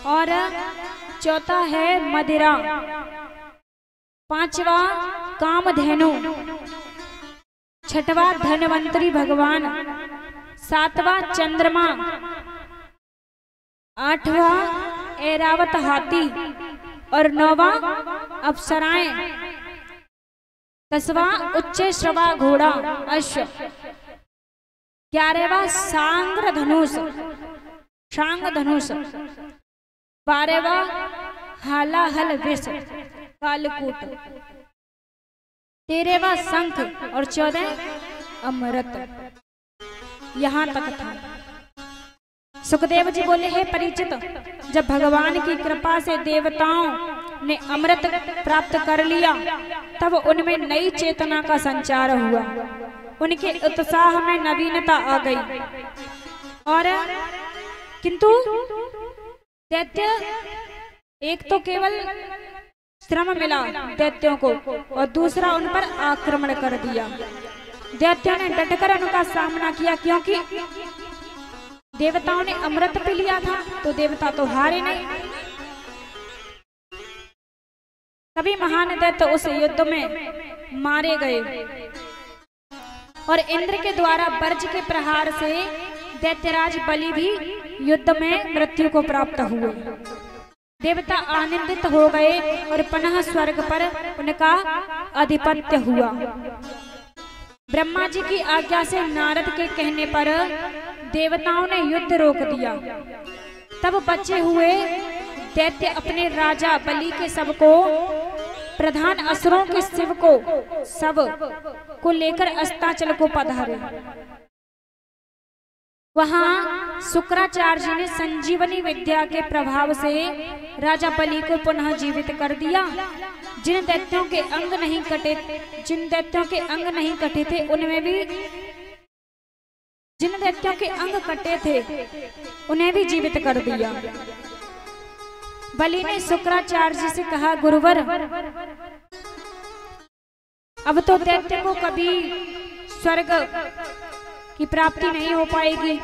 और चौथा है मदिरा, पांचवा कामधेनु, छठवा धनवंतरी भगवान, सातवां चंद्रमा, आठवां ऐरावत हाथी और नौवां अप्सराएं, दसवां उच्च श्रवा घोड़ा अश्व, 11वां सांग्र धनुष शांग धनुष, 12वां हालाहल विष कालकूट, 13वां शंख और 14 अमृत। यहाँ तक था। सुखदेव जी बोले, हे परिचित, जब भगवान की कृपा से देवताओं ने अमृत प्राप्त कर लिया तब उनमें नई चेतना का संचार हुआ, उनके उत्साह में नवीनता आ गई। और किंतु दैत्य, एक तो केवल श्रम मिला दैत्यों को और दूसरा उन पर आक्रमण कर दिया। दैत्यों ने डटकर उनका सामना किया, क्योंकि देवताओं ने अमृत पी लिया था तो देवता तो हारे नहीं। सभी महान दैत्य उस युद्ध में मारे गए और इंद्र के द्वारा वर्ज के प्रहार से दैत्यराज बलि भी युद्ध में मृत्यु को प्राप्त हुए। देवता आनंदित हो गए और पुनः स्वर्ग पर उनका आधिपत्य हुआ। ब्रह्मा जी की आज्ञा से नारद के कहने पर देवताओं ने युद्ध रोक दिया। तब बचे हुए दैत्य अपने राजा बलि के शव को, प्रधान असुरों के शिव को शव को लेकर अस्ताचल को पधारे। वहां शुक्राचार्य जी ने संजीवनी विद्या के प्रभाव से राजा बलि को पुनः जीवित कर दिया। जिन दैत्यों के अंग नहीं कटे थे उनमें भी, जिन दैत्यों के अंग कटे थे उन्हें भी जीवित कर दिया। बलि ने शुक्राचार्य जी से कहा, गुरुवर, अब तो दैत्य को कभी स्वर्ग की प्राप्ति नहीं हो पाएगी।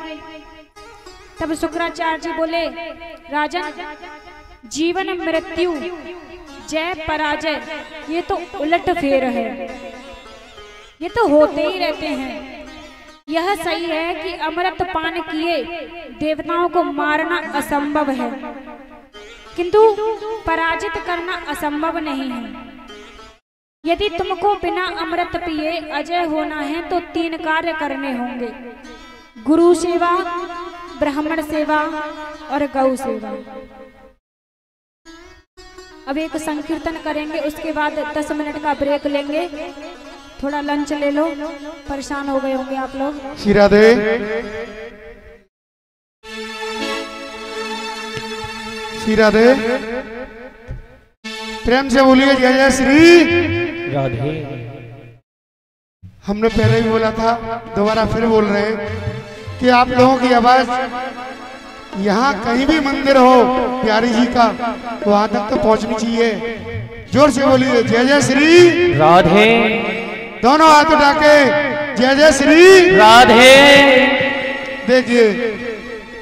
तब शुक्राचार्य जी बोले, राजन, जीवन मृत्यु जय पराजय ये तो उलट फेर है, ये तो होते ही रहते हैं। यह सही है कि अमृत पान किए देवताओं को मारना असंभव है, किंतु पराजित करना असंभव नहीं है। यदि तुमको बिना अमृत पिए अजय होना है तो 3 कार्य करने होंगे: गुरु सेवा, ब्राह्मण सेवा और गौ सेवा। अब एक संकीर्तन करेंगे, उसके बाद 10 मिनट का ब्रेक लेंगे। थोड़ा लंच ले लो, परेशान हो गए होंगे आप लोग। श्री राधे। श्री राधे। प्रेम से बोलिए जय जय श्री राधे। हमने पहले भी बोला था, दोबारा फिर बोल रहे हैं कि आप लोगों की आवाज यहाँ कहीं भी मंदिर हो प्यारी जी का, वहां तक तो पहुंचनी चाहिए। जोर से बोलिए जय जय श्री राधे। दोनों हाथ उठा के जय जय श्री राधे। देखिए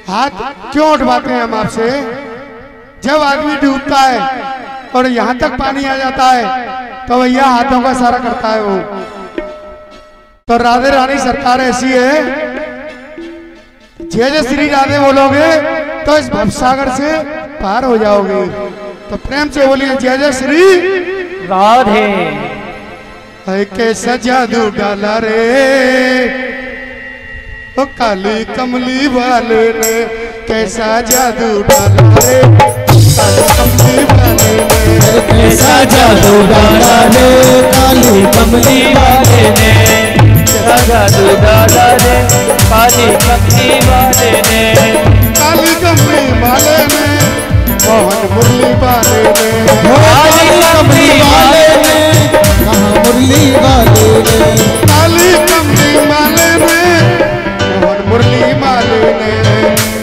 हाथ क्यों उठवाते हैं हम आपसे, जब आदमी डूबता है और यहाँ तक पानी आ जाता है तो भैया हाथों का इशारा करता है वो। तो राधे रानी सरकार ऐसी है, जय जय श्री राधे बोलोगे तो इस भवसागर से पार हो जाओगे। तो प्रेम से बोलिए जय जय श्री राधे। कैसा जादू डाला रे ओ काली कमली वाले ने, कैसा जादू डाला रे काली कमली वाले ने, कैसा जादू डाला रे काली कमली वाले ने, कैसा जादू डाला रे काली कमली वाले ने, काली कमली वाले ने, मोहन मुरली वाले ने, काली कमली वाले ने, मुरली वाले ने, काली कमली वाले ने, मोहन मुरली वाले ने,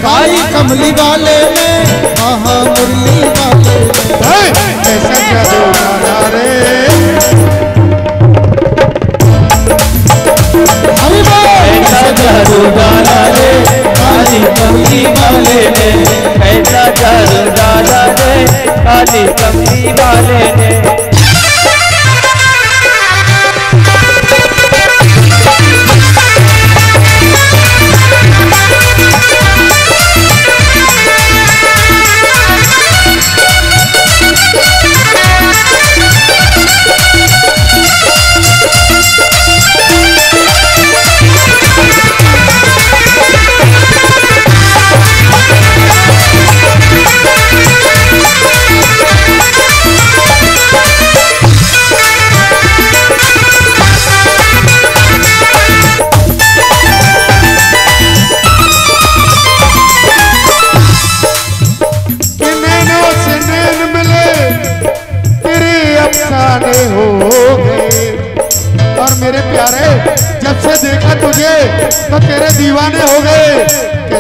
काली कमली वाले ने, महा मुरली वाले ने, कैसा जादू डाला रे कैसा जादू डाला रे काली कमली वाले ने, कैसा जादू डाला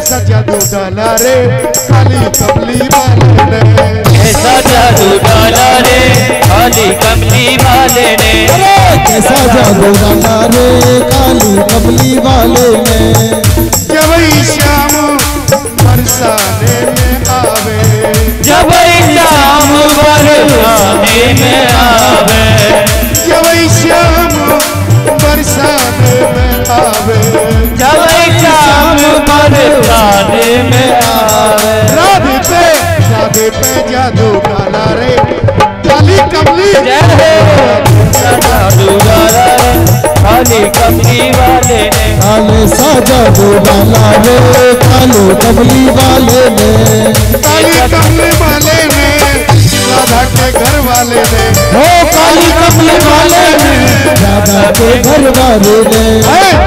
कैसा जादू डाला रे काली कमली वाले ने, कैसा जादू डाला रे काली कमली वाले ने, कैसा जादू डाला रे काली कमली वाले ने। जब शाम बरसाने में आवे, जब शाम बरसाने में आवे, जब शाम बरसाने में आवे, जब शाम बरसाने में आवे, राधे पे जादू डाला रे काली कमली, जादू डाला रे काली कमली वाले ने, काले सा जादू डाला रे काली कमली वाले ने, काली कमली वाले ने राधा के घर वाले ने, हो काली कमली वाले ने राधा के घर वाले ने।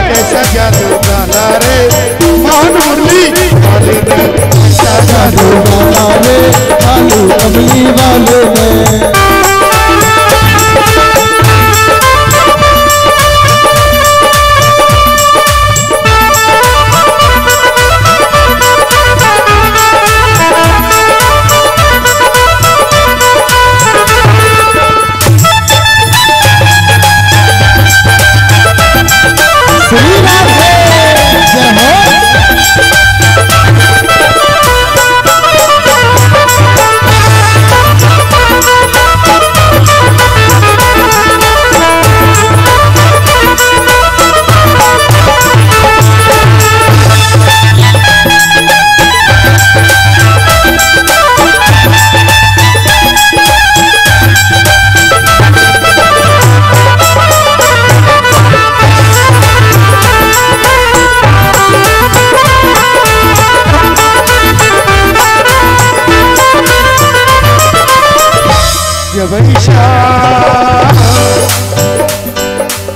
कैसा जादू डाला रे मोहन मुरली वाले ने, कैसा जादू डाला रे काली कमली वाले ने।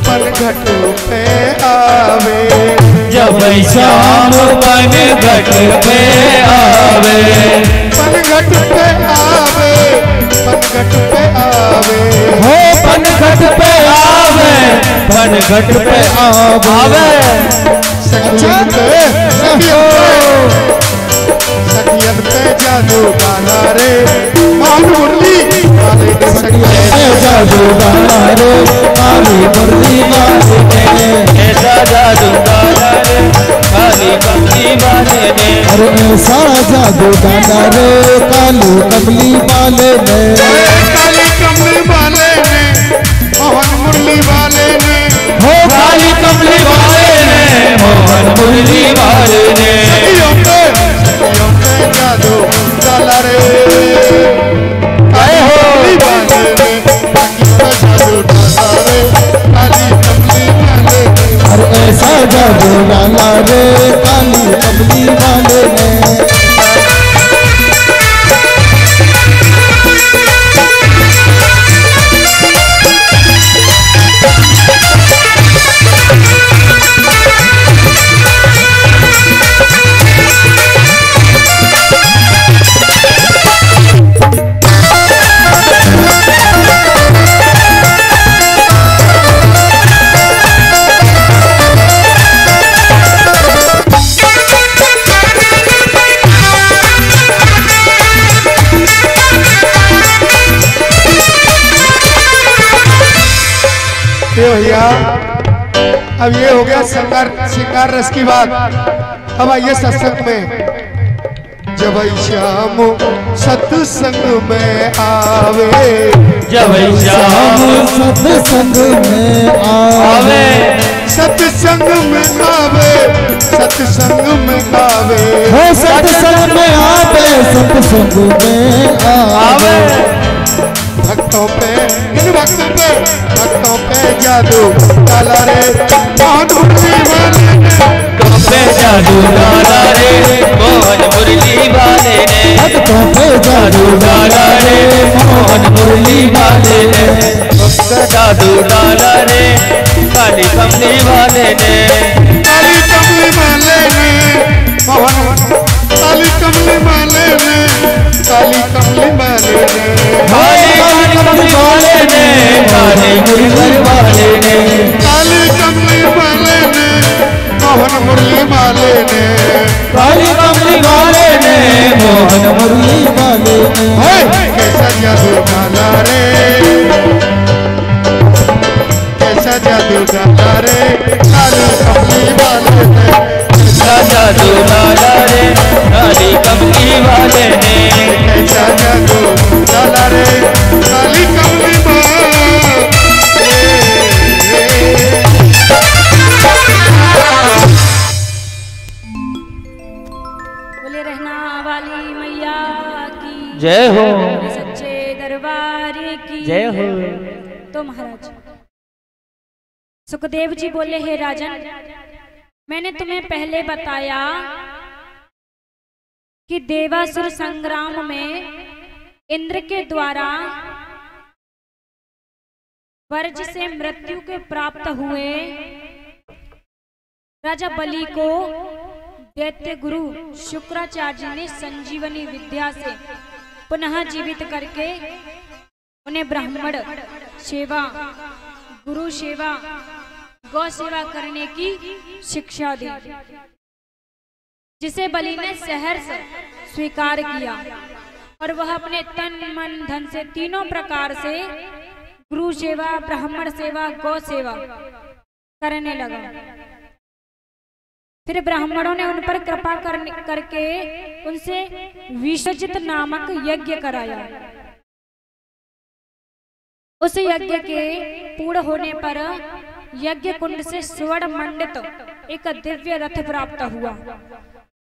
पनघट पे आवे, जब शाम पनघट पे आवे, पनघट पे आवे, पनघट पे आवे, हो पनघट पे आवे, पनघट पे आवे, सखियन पे जादू डाला रे मोहन मुरली वाले ने, जादू डाला रे काली मुरली वाले ने, ऐसा जादू डाला रे काली कमली वाले ने, अरे ऐसा जादू डाला रे काली कमली वाले ने, काली कमली वाले ने मोहन मुरली वाले ने, हो काली कमली वाले ने मोहन मुरली वाले ने, सखियों पे जादू डाला रे काली कमली वाले ने, जादू डाला रे काली कमली वाले ने, अरे ऐसा जादू डाला रे काली कमली वाले ने। भैया अब ये हो गया श्रृंगार रस की बात। अब आइए सत्संग में। जब श्याम सत्संग में आवे, जब शाम सत्संग में आवे, सत्संग में आवे, सत्संग में आवे, हो सत्संग में आवे, सत्संग में आवे, भक्तों पे इन भक्तों पे जादू डाला रे मोहन मुरली वाले ने, पे जादू डाला रे मोहन मुरली वाले ने, भक्तों पे जादू डाला रे मोहन मुरली वाले ने, जादू डाला रे काली कमली वाले ने, काली कमली वाले ने मोहन, काली कमली वाले ने, काली कमली वाले ने, काली कमली वाले ने, काली मुरली वाले ने, काली कमली वाले ने मोहन मुरली वाले ने, काली बोले रहना वाली मैया की जय हो। सच्चे दरबार की जय हो। तो महाराज सुखदेव जी बोले, हे राजन, मैंने तुम्हें पहले बताया कि देवासुर संग्राम में इंद्र के द्वारा वर्ज से मृत्यु के प्राप्त हुए राजा बलि को दैत्य गुरु शुक्राचार्य जी ने संजीवनी विद्या से पुनः जीवित करके उन्हें ब्राह्मण सेवा, गुरु सेवा, गौ सेवा करने की शिक्षा दी, जिसे बलि ने सहर्ष स्वीकार किया और वह अपने तन मन धन से तीनों प्रकार से गुरु सेवा, ब्राह्मण सेवा, गौ सेवा करने लगा। फिर ब्राह्मणों ने उन पर कृपा करके उनसे विश्वजित नामक यज्ञ कराया। उस यज्ञ के पूर्ण होने पर यज्ञ कुंड से स्वर्ण मंडित एक दिव्य रथ प्राप्त हुआ,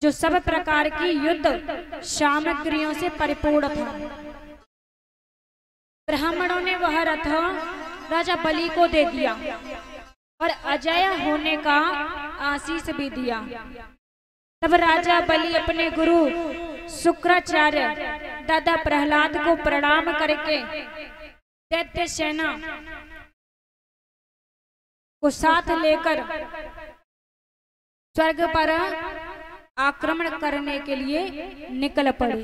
जो सब प्रकार की युद्ध सामग्रियों से परिपूर्ण था। ब्राह्मणों ने वह रथ राजा बलि को दे दिया और अजय होने का आशीष भी दिया। तब राजा बलि अपने गुरु शुक्राचार्य दादा प्रहलाद को प्रणाम करके दैत्य सेना को साथ लेकर स्वर्ग पर आक्रमण करने के लिए निकल पड़े।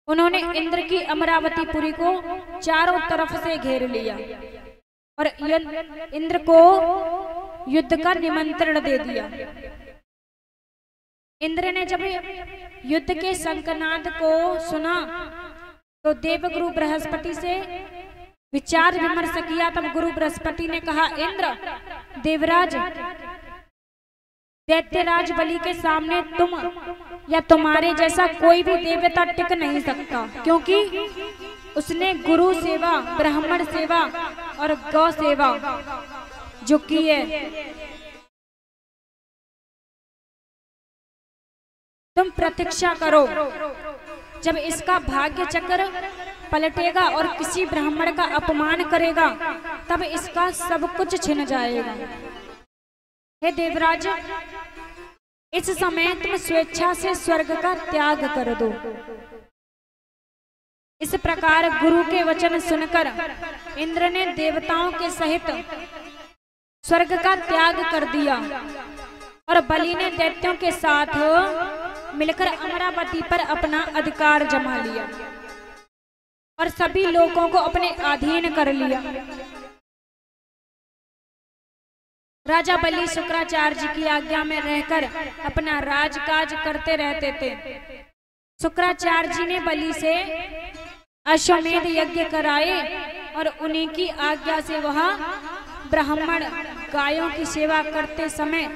उन्होंने इंद्र की अमरावतीपुरी को चारों तरफ से घेर लिया और इंद्र को युद्ध का निमंत्रण दे दिया। इंद्र ने जब युद्ध के शंखनाद को सुना तो देवगुरु बृहस्पति से विचार विमर्श किया। तब गुरु बृहस्पति ने कहा, इंद्र, देवराज, दैत्यराज बलि के सामने तुम या तुम्हारे जैसा कोई भी देवता टिक नहीं सकता, क्योंकि उसने गुरु सेवा, ब्राह्मण सेवा और गौ सेवा जो की है। तुम प्रतीक्षा करो, जब इसका भाग्य चक्र पलटेगा और किसी ब्राह्मण का अपमान करेगा तब इसका सब कुछ छिन जाएगा। हे देवराज, इस समय तुम स्वेच्छा से स्वर्ग का त्याग कर दो। इस प्रकार गुरु के वचन सुनकर इंद्र ने देवताओं के सहित स्वर्ग का त्याग कर दिया और बलि ने दैत्यों के साथ मिलकर अमरावती पर अपना अधिकार जमा लिया और सभी लोगों को अपने अधीन कर लिया। राजा बलि शुक्राचार्य जी की आज्ञा में रहकर अपना राजकाज करते रहते थे। शुक्राचार्य जी ने बलि से अश्वमेध यज्ञ कराए और उन्हीं की आज्ञा से वह ब्राह्मण गायों की सेवा करते समय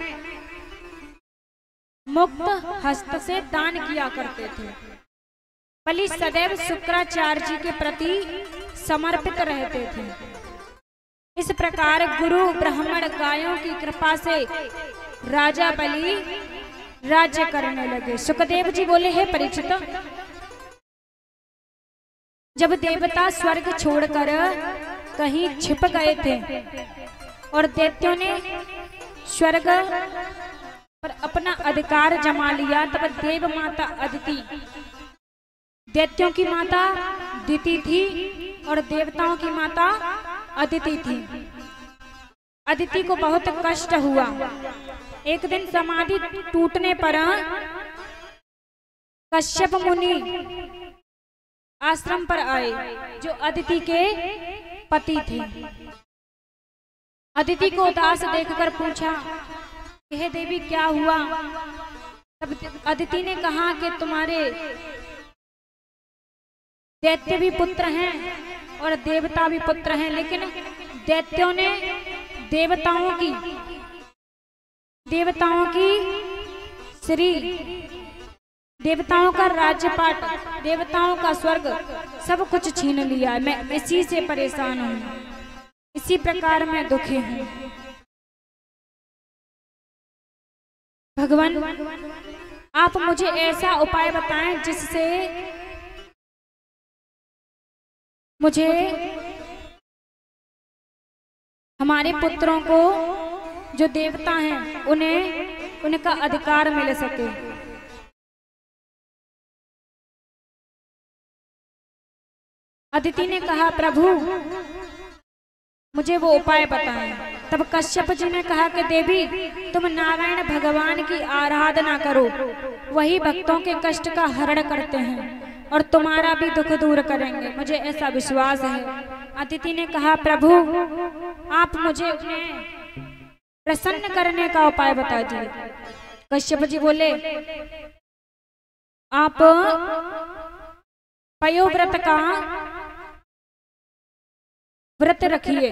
मुक्त हस्त से दान किया करते थे। बलि सदैव शुक्राचार्य जी के प्रति समर्पित रहते थे। इस प्रकार गुरु ब्राह्मण गायों की कृपा से राजा बलि राज्य करने लगे। सुखदेव जी बोले, हे परीक्षित, जब देवता स्वर्ग छोड़कर कहीं छिप गए थे और दैत्यों ने स्वर्ग पर अपना अधिकार जमा लिया, तब देव माता अदिति, दैत्यों की माता दिति थी और देवताओं की माता अदिति थी। अदिति को बहुत कष्ट हुआ। एक दिन समाधि टूटने पर कश्यप मुनि आश्रम पर आए, जो अदिति के पति थे। अदिति को उदास देखकर पूछा, हे देवी, क्या हुआ? तब अदिति ने कहा कि तुम्हारे दैत्य भी पुत्र हैं और देवता भी पुत्र हैं, लेकिन दैत्यों ने देवताओं की श्री, देवताओं का राज्यपाट, देवताओं का स्वर्ग सब कुछ छीन लिया। मैं इसी से परेशान हूँ, इसी प्रकार मैं दुखी हूँ। भगवान आप मुझे ऐसा उपाय बताएं जिससे मुझे हमारे पुत्रों को जो देवता हैं उनका अधिकार मिल सके। अदिति ने कहा प्रभु मुझे वो उपाय बताएं। तब कश्यप जी ने कहा कि देवी तुम नारायण भगवान की आराधना करो, वही भक्तों के कष्ट का हरण करते हैं और तुम्हारा भी दुख दूर करेंगे, मुझे ऐसा विश्वास है। अदिति ने कहा प्रभु आप मुझे उन्हें प्रसन्न करने का उपाय बता दिए। कश्यप जी बोले आप पयोव्रत का व्रत रखिए,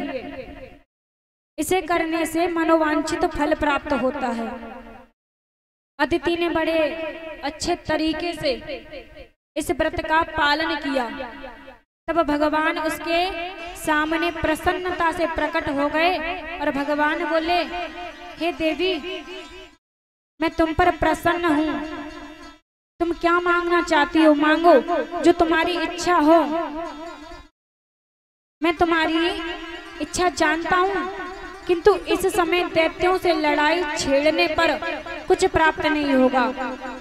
इसे करने से मनोवांछित फल प्राप्त होता है। अदिति ने बड़े अच्छे तरीके से इस व्रत का पालन किया। तब भगवान उसके सामने प्रसन्नता से प्रकट हो गए और भगवान बोले हे देवी मैं तुम पर प्रसन्न हूँ, तुम क्या मांगना चाहती हो मांगो, जो तुम्हारी इच्छा हो। मैं तुम्हारी इच्छा जानता हूँ, किंतु इस समय दैत्यों से लड़ाई छेड़ने पर कुछ प्राप्त नहीं होगा,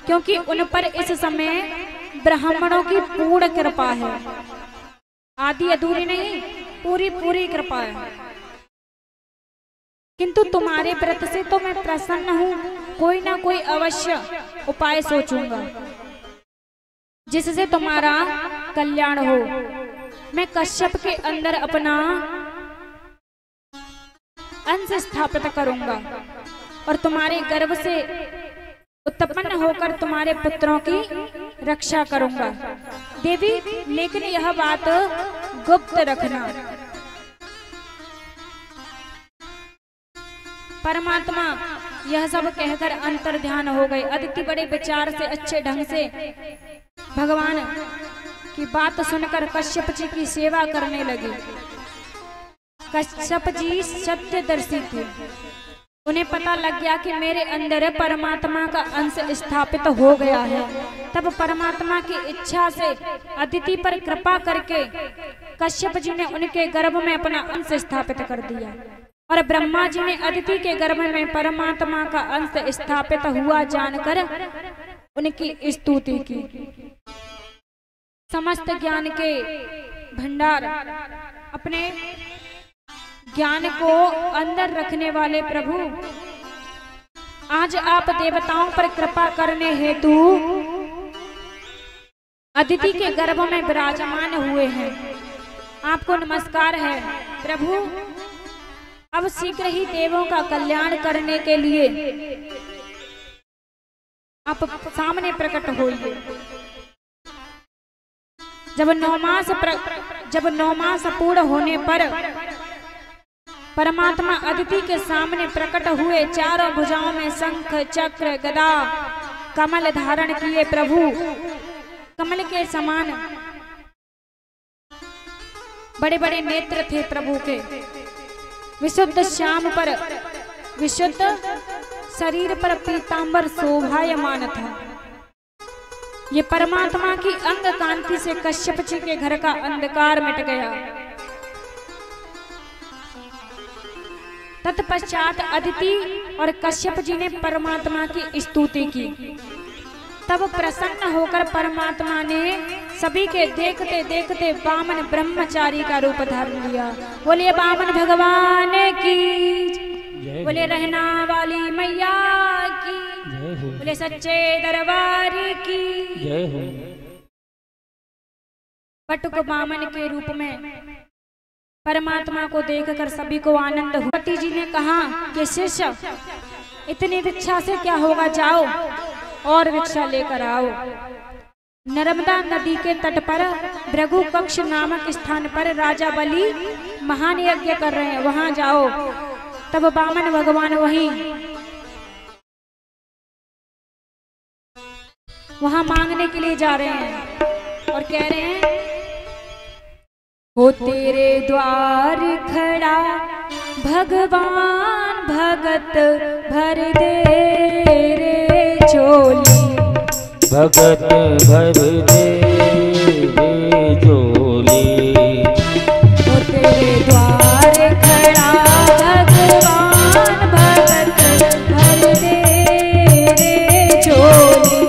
क्योंकि उन पर इस समय ब्राह्मणों की पूर्ण कृपा है, आधी अधूरी नहीं पूरी पूरी कृपा है। किंतु तुम्हारे व्रत से तो मैं प्रसन्न हूँ, कोई ना कोई अवश्य उपाय सोचूंगा जिससे तुम्हारा कल्याण हो। मैं कश्यप के अंदर अपना अंश स्थापित करूंगा और तुम्हारे गर्भ से उत्पन्न होकर तुम्हारे पुत्रों की रक्षा करूंगा। देवी लेकिन यह बात गुप्त रखना। परमात्मा यह सब कहकर अंतर ध्यान हो गए। अदिति बड़े विचार से अच्छे ढंग से भगवान की बात सुनकर कश्यप जी की सेवा करने लगी। कश्यप जी सत्यदर्शी थे, उन्हें पता लग गया कि मेरे अंदर परमात्मा का अंश स्थापित हो गया है। तब परमात्मा की इच्छा से अदिति पर कृपा करके कश्यप जी ने उनके गर्भ में अपना अंश स्थापित कर दिया और ब्रह्मा जी ने अदिति के गर्भ में परमात्मा का अंश स्थापित हुआ जानकर उनकी स्तुति की। समस्त ज्ञान के भंडार, अपने ज्ञान को अंदर रखने वाले प्रभु, आज आप देवताओं पर कृपा करने हेतु अदिति के गर्भ में विराजमान हुए हैं। आपको नमस्कार है प्रभु। अब शीघ्र ही देवों का कल्याण करने के लिए आप सामने प्रकट होइए। जब 9 मास पूर्ण होने पर परमात्मा अदिति के सामने प्रकट हुए। चारों भुजाओं में शंख चक्र गदा कमल धारण किए प्रभु, कमल के समान बड़े बड़े नेत्र थे प्रभु के। विशुद्ध श्याम पर, विशुद्ध शरीर पर पीतांबर शोभायमान था। ये परमात्मा की अंग कांति से कश्यप जी के घर का अंधकार मिट गया। तत्पश्चात अदिति और कश्यप जी ने परमात्मा की स्तुति की। तब प्रसन्न होकर परमात्मा ने सभी के देखते देखते वामन ब्रह्मचारी का रूप धारण लिया। बोलिए वामन भगवान की, बोले रहना वाली मैया की, बोले सच्चे दरबार की जय हो। पटुक वामन के रूप में परमात्मा को देखकर सभी को आनंद हुआ। पति जी ने कहा कि शिष्य इतनी भिक्षा से क्या होगा, जाओ और भिक्षा लेकर आओ। नर्मदा नदी के तट पर भृगु कक्ष नामक स्थान पर राजा बलि महान यज्ञ कर रहे हैं, वहां जाओ। तब वामन भगवान वहां मांगने के लिए जा रहे हैं और कह रहे हैं, हो तेरे द्वार खड़ा भगवान भगत भर दे रे, झोली। भगत भर दे झोली। ओ तेरे द्वार खड़ा भगवान, भगत भर दे रे झोली।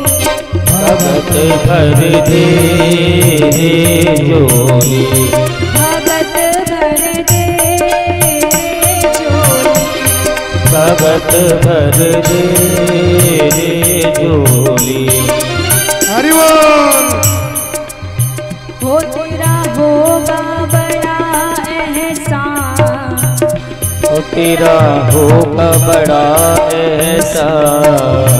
भगत भर दे झोली। भगत भर दे झोली। भगत भर दे झोली। हरि बोल। हो तेरा होगा बड़ा एहसान। ओ तेरा होगा बड़ा एहसान।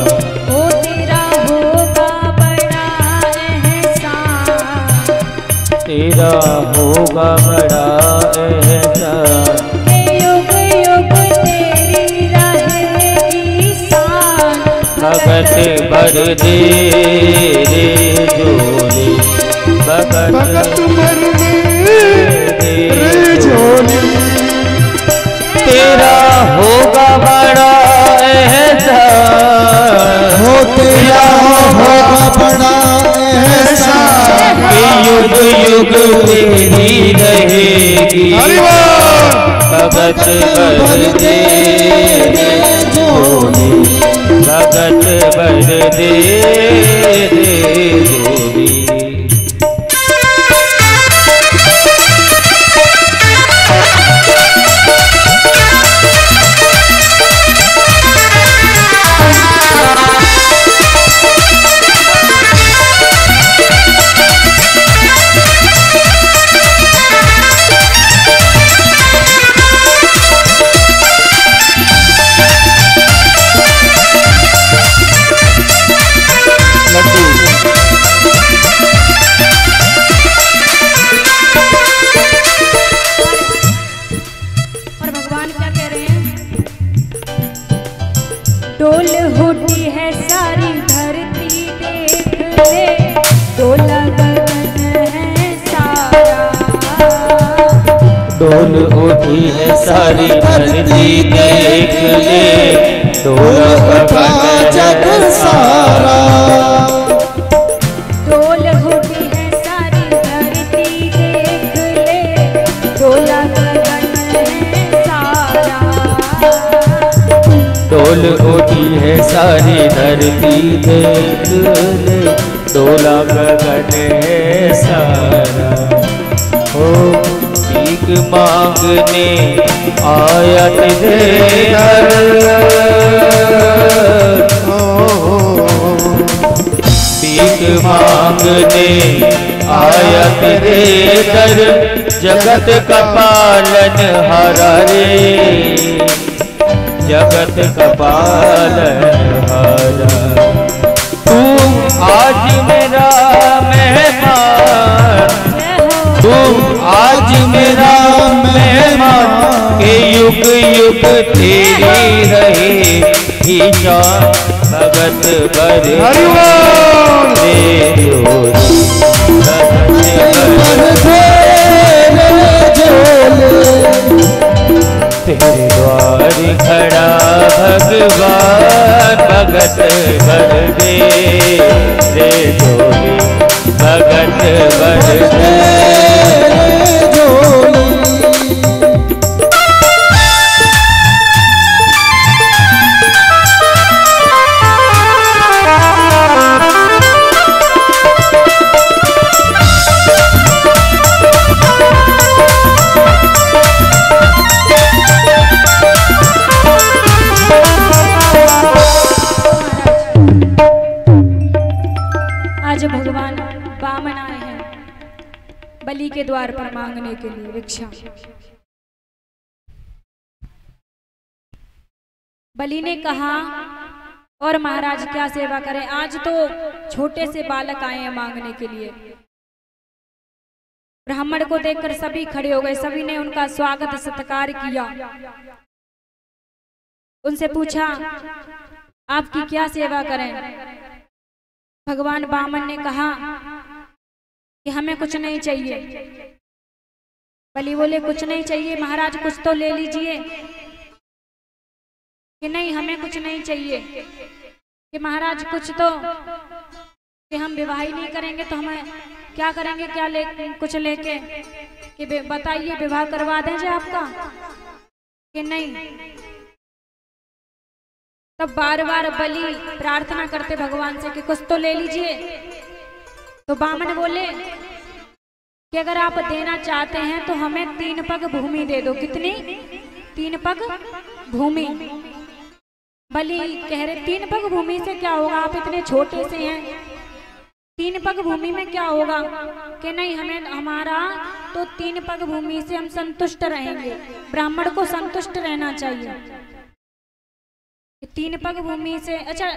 हो तेरा होगा बड़ा एहसान। तेरा होगा बड़ा एहसान। युग युग तेरी रहेगी शान। भगत भर दे झोली। भगत भगत भर दे रे झोली। तेरा होगा बड़ा एहसान। हो तेरा होगा बड़ा एहसान। कि युग युग तेरी रहेगी। हरि बोल। भगत भर दे झोली। भगत भर दे झोली। और भगवान क्या कह रहे हैं? डोल उठी है सारी धरती देख ले, डोला गगन है सारा। डोल उठी है सारी धरती देख ले। डोल उठा जग सारा। डोल उठी है सारी धरती देख ले, डोला गगन है सारा। डोल उठी है सारी धरती देख ले। डोला गगन है सारा। हो भीख मांगने आया तेरे घर। भीख मांगने आया तेरे दर। जगत का पालन हारा रे। जगत का पालन हारा। तू आज मेरा मेहमान। तू आज मेरा मेहमान। के युग युग तेरी रहे ईशान। भगत भर हरि बोल। दे झोली। भगत तेरे द्वार खड़ा भगवान। भगत भर दे झोली। भगत भर दे झोली। आज भगवान वामन आए हैं बलि के द्वार पर मांगने के लिए भिक्षा। बलि ने कहा और महाराज क्या सेवा करें, आज तो छोटे से बालक आए हैं मांगने के लिए। ब्राह्मण को देखकर सभी खड़े हो गए, सभी ने उनका स्वागत सत्कार किया। उनसे पूछा आपकी क्या सेवा करें। भगवान वामन ने कहा कि हमें कुछ नहीं चाहिए। बलि बोले कुछ नहीं चाहिए महाराज, कुछ तो ले लीजिए। कि नहीं हमें कुछ नहीं चाहिए। कि महाराज कुछ तो कि हम विवाह ही नहीं करेंगे तो हमें क्या करेंगे, क्या ले कुछ लेके कि बताइए विवाह करवा दें जी आपका कि नहीं। तब बार बार बलि प्रार्थना करते भगवान से कि कुछ तो ले लीजिए। तो बामन बोले कि अगर आप देना चाहते हैं तो हमें 3 पग भूमि दे दो। कितनी? 3 पग भूमि। बलि कह रहे 3 पग भूमि से क्या होगा, आप इतने छोटे से हैं, 3 पग भूमि में क्या होगा। कि नहीं, हमें हमारा तो 3 पग भूमि से हम संतुष्ट रहेंगे, ब्राह्मण को संतुष्ट रहना चाहिए। 3 पग भूमि से अच्छा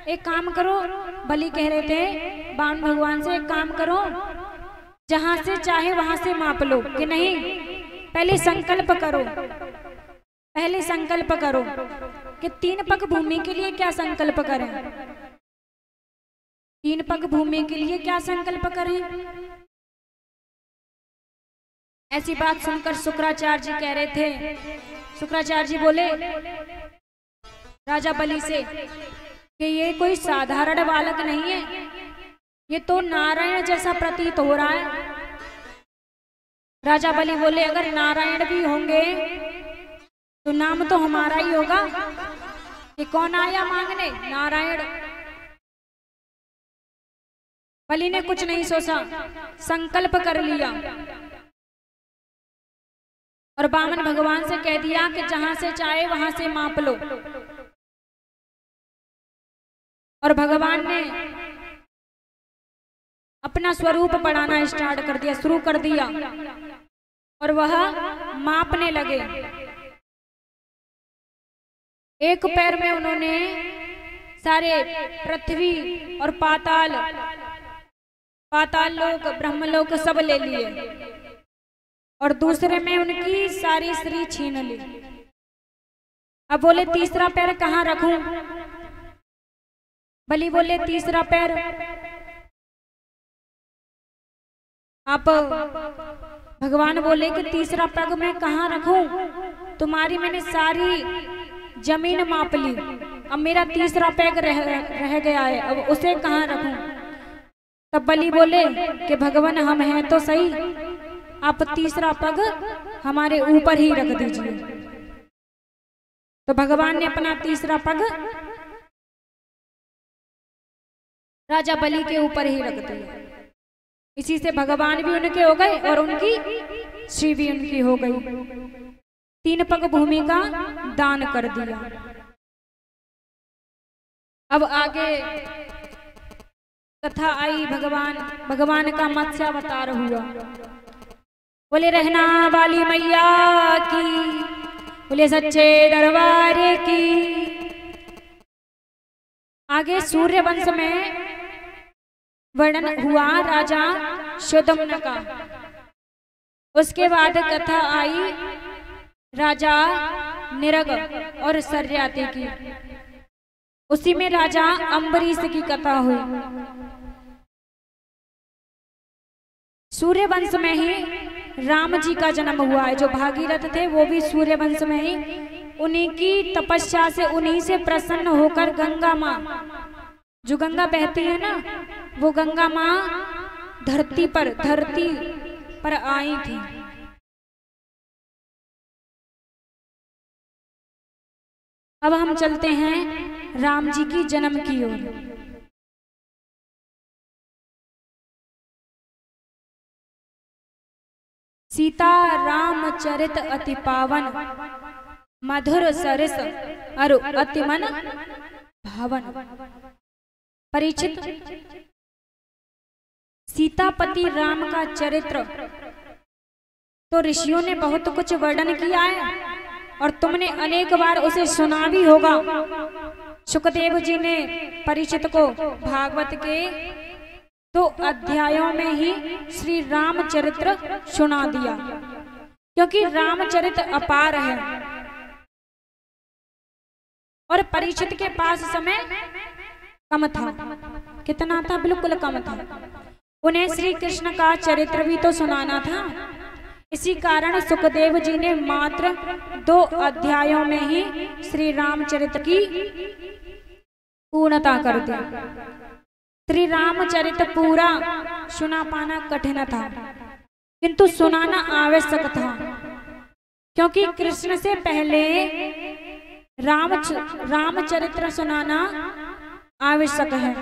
एक काम करो, बलि कह रहे थे बाण भगवान से, एक काम करो जहां से चाहे वहां से माप लो। कि नहीं, पहले संकल्प करो, पहले संकल्प करो कि 3 पग भूमि के लिए क्या संकल्प करें, 3 पग भूमि के लिए क्या संकल्प करें। ऐसी बात सुनकर शुक्राचार्य जी कह रहे थे, शुक्राचार्य जी बोले राजा बलि से कि ये कोई साधारण बालक नहीं है, ये तो नारायण जैसा प्रतीत हो रहा है। राजा बलि बोले अगर नारायण भी होंगे तो नाम तो हमारा ही होगा। कि कौन आया मांगने? नारायण। बलि ने कुछ नहीं सोचा, संकल्प कर लिया और बामन भगवान से कह दिया कि जहां से चाहे वहां से माप लो। और भगवान ने अपना स्वरूप बढ़ाना स्टार्ट कर दिया, शुरू कर दिया और वह मापने लगे। एक पैर में उन्होंने सारे पृथ्वी और पाताल लोक ब्रह्मलोक सब ले लिए और दूसरे में उनकी सारी श्री छीन ली। अब बोले तीसरा पैर कहाँ रखूं? बलि बोले तीसरा पैर आप, भगवान बोले कि तीसरा पग मैं कहाँ रखूं? तुम्हारी मैंने सारी जमीन माप ली, अब मेरा तीसरा पैग रह गया है, अब उसे कहाँ रखूं? तब बलि बोले कि भगवान हम हैं तो सही, आप तीसरा पग हमारे ऊपर ही रख दीजिए। तो भगवान ने अपना तीसरा पग राजा बलि के ऊपर ही रख दिया। इसी से भगवान भी उनके हो गए और उनकी श्री भी उनकी हो गई। 3 पग भूमि का दान कर दिया। अब आगे कथा आई, भगवान का मत्स्यावतार हुआ। बोले रहना वाली मैया की, बोले सच्चे दरबार की। आगे सूर्य वंश में वर्णन हुआ राजा शुदम्न का। उसके बाद कथा आई राजा निरग और सर्याति की। उसी में राजा अम्बरीश की कथा हुई। सूर्य वंश में ही राम जी का जन्म हुआ है। जो भागीरथ थे वो भी सूर्य वंश में ही, उन्हीं की तपस्या से, उन्हीं से प्रसन्न होकर गंगा माँ, जो गंगा बहती है ना, वो गंगा माँ धरती पर आई थी। अब हम चलते हैं राम जी की जन्म की ओर। सीता रामचरित अति पावन, मधुर सरस अरु अति मन भावन। परीक्षित, सीतापति राम का चरित्र तो ऋषियों ने बहुत कुछ वर्णन किया है और तुमने अनेक बार उसे सुना भी होगा। सुखदेव जी ने परीक्षित को भागवत के 2 अध्यायों में ही श्री रामचरित्र सुना दिया, क्योंकि रामचरित अपार है और परीक्षित के पास समय कम था। कितना था? बिल्कुल कम था। उन्हें श्री कृष्ण का चरित्र भी तो सुनाना था। इसी कारण सुखदेव जी ने मात्र 2 अध्यायों में ही श्री रामचरित्र की पूर्णता कर दी। श्री रामचरित पूरा सुना पाना कठिन था, किंतु सुनाना आवश्यक था, क्योंकि कृष्ण से पहले रामचरित्र सुनाना आवश्यक है।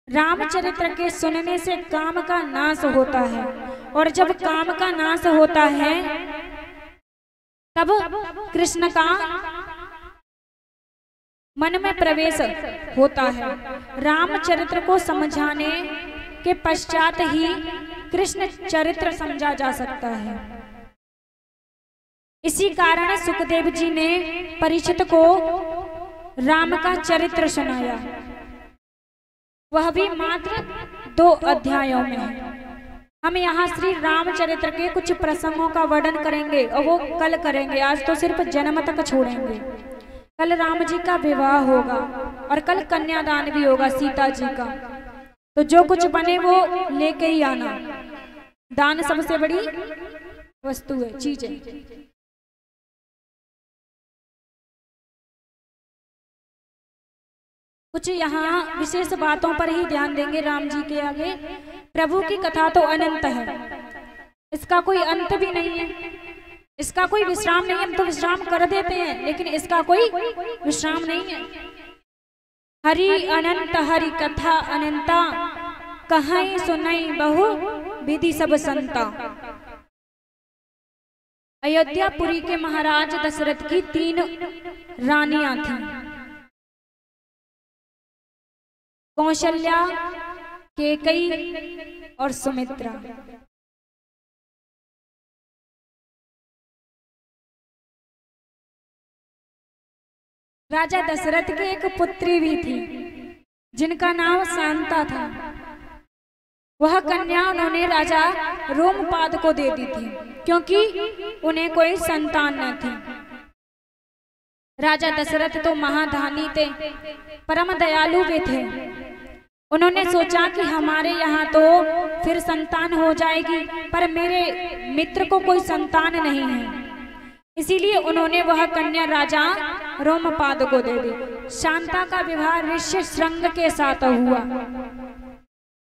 रामचरित्र के सुनने से काम का नाश होता है, और जब काम का नाश होता है तब कृष्ण का मन में प्रवेश होता है। रामचरित्र को समझाने के पश्चात ही कृष्ण चरित्र समझा जा सकता है। इसी कारण सुखदेव जी ने परीक्षित को राम का चरित्र सुनाया, वह भी मात्र 2 अध्यायों में है। हम यहाँ श्री रामचरित्र के कुछ प्रसंगों का वर्णन करेंगे और वो कल करेंगे, आज तो सिर्फ जन्म तक छोड़ेंगे। कल राम जी का विवाह होगा और कल कन्यादान भी होगा सीता जी का, तो जो कुछ बने वो लेके ही आना। दान सबसे बड़ी वस्तु है, चीज है। कुछ यहाँ विशेष बातों पर ही ध्यान देंगे राम जी के आगे। प्रभु की कथा तो अनंत है, इसका कोई अंत भी नहीं है, इसका कोई विश्राम नहीं है। हम तो विश्राम कर देते हैं, लेकिन इसका कोई विश्राम नहीं है। हरि अनंत हरि कथा अनंता, कहीं सुनाई बहु विधि सब संता। अयोध्यापुरी के महाराज दशरथ की 3 रानियां थीं, कौशल्या, केकई और सुमित्रा। राजा दशरथ की एक पुत्री भी थी जिनका नाम शांता था। वह कन्या उन्होंने राजा रोमपाद को दे दी थी, क्योंकि उन्हें कोई संतान न थी। राजा दशरथ तो महाधानी थे, परम दयालु भी थे। उन्होंने सोचा कि हमारे यहाँ तो फिर संतान हो जाएगी, पर मेरे मित्र को कोई संतान नहीं है, इसीलिए उन्होंने वह कन्या राजा रोमपाद को दे दी। शांता का विवाह ऋष्य श्रृंग के साथ हुआ।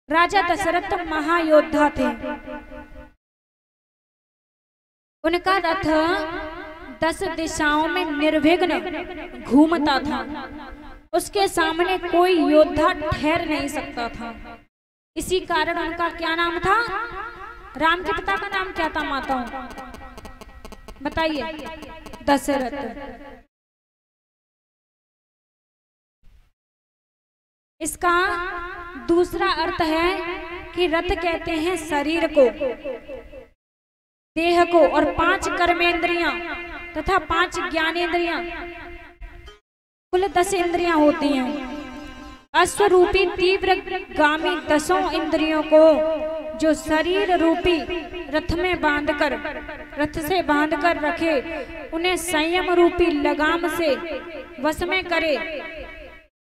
राजा दशरथ महायोद्धा थे। उनका रथ 10 दिशाओं में निर्विघ्न घूमता था, उसके सामने कोई योद्धा ठहर नहीं सकता था। इसी कारण उनका क्या नाम था? राम के पिता का नाम क्या था माताओं, बताइए? दशरथ। इसका दूसरा अर्थ है कि रथ कहते हैं शरीर को, देह को, और 5 कर्मेंद्रियां तथा 5 ज्ञानेंद्रियां, कुल 10 इंद्रियां होती हैं। अश्वरूपी तीव्र गामी 10 इंद्रियों को जो शरीर रूपी रथ में बांधकर, रथ से बांधकर रखे, उन्हें संयम रूपी लगाम से वश में करे,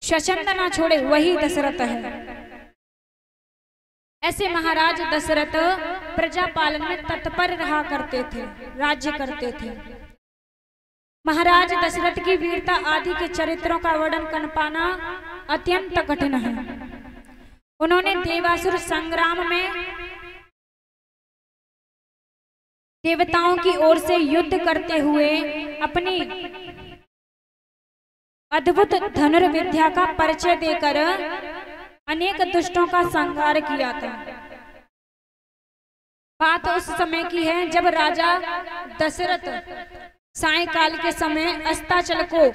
शशंद ना छोड़े, वही दशरथ है। ऐसे महाराज दशरथ प्रजा पालन में तत्पर रहा करते थे, राज्य करते थे। महाराज दशरथ की वीरता आदि के चरित्रों का वर्णन कर पाना अत्यंत कठिन है। उन्होंने देवासुर संग्राम में देवताओं की ओर से युद्ध करते हुए अपनी अद्भुत धनुर्विद्या का परिचय देकर अनेक दुष्टों का संहार किया था। बात उस समय की है जब राजा दशरथ सायंकाल के समय अस्ताचल को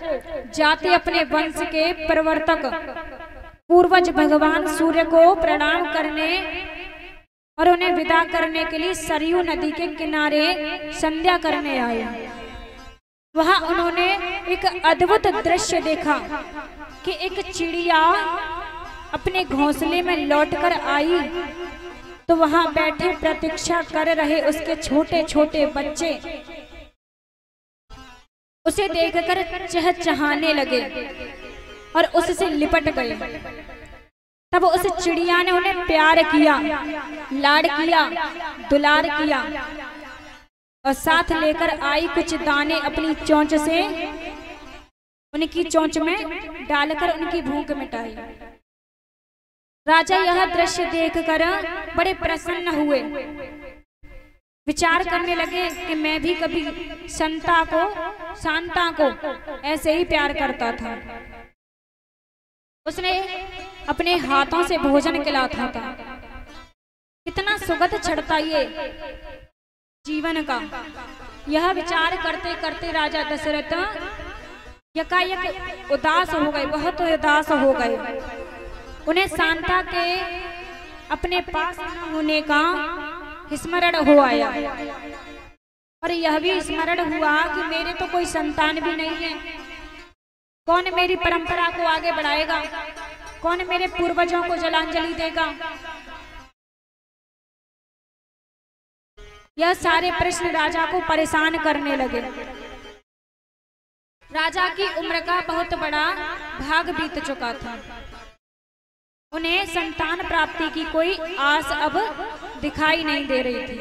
जाते अपने वंश के प्रवर्तक पूर्वज भगवान सूर्य को प्रणाम करने और उन्हें विदा करने के लिए सरयू नदी के किनारे संध्या करने आए। वहां उन्होंने एक अद्भुत दृश्य देखा कि एक चिड़िया अपने घोंसले में लौटकर आई तो वहां बैठे प्रतीक्षा कर रहे उसके छोटे छोटे बच्चे उसे देखकर चहचहाने लगे और उससे लिपट गए। तब उस चिड़िया ने उन्हें प्यार किया, लाड किया, दुलार किया और साथ लेकर आई कुछ दाने अपनी चोंच से उनकी चोंच में डालकर उनकी भूख मिटाई। राजा यह दृश्य देखकर बड़े प्रसन्न हुए, विचार करने लगे कि मैं भी कभी शांता को ऐसे ही प्यार करता था। उसने अपने हाथों से भोजन खिलाता था। कितना सुगंध छड़ता ये जीवन का। यह विचार करते करते राजा दशरथ यकायक उदास हो गए, बहुत उदास हो गए। उन्हें शांता के अपने पास न होने का स्मरण हो आया और यह भी स्मरण हुआ कि मेरे तो कोई संतान भी नहीं है। कौन मेरी परंपरा को आगे बढ़ाएगा? कौन मेरे पूर्वजों को जलांजलि देगा? यह सारे प्रश्न राजा को परेशान करने लगे। राजा की उम्र का बहुत बड़ा भाग बीत चुका था। उन्हें संतान प्राप्ति की कोई आस अब दिखाई नहीं दे रही थी।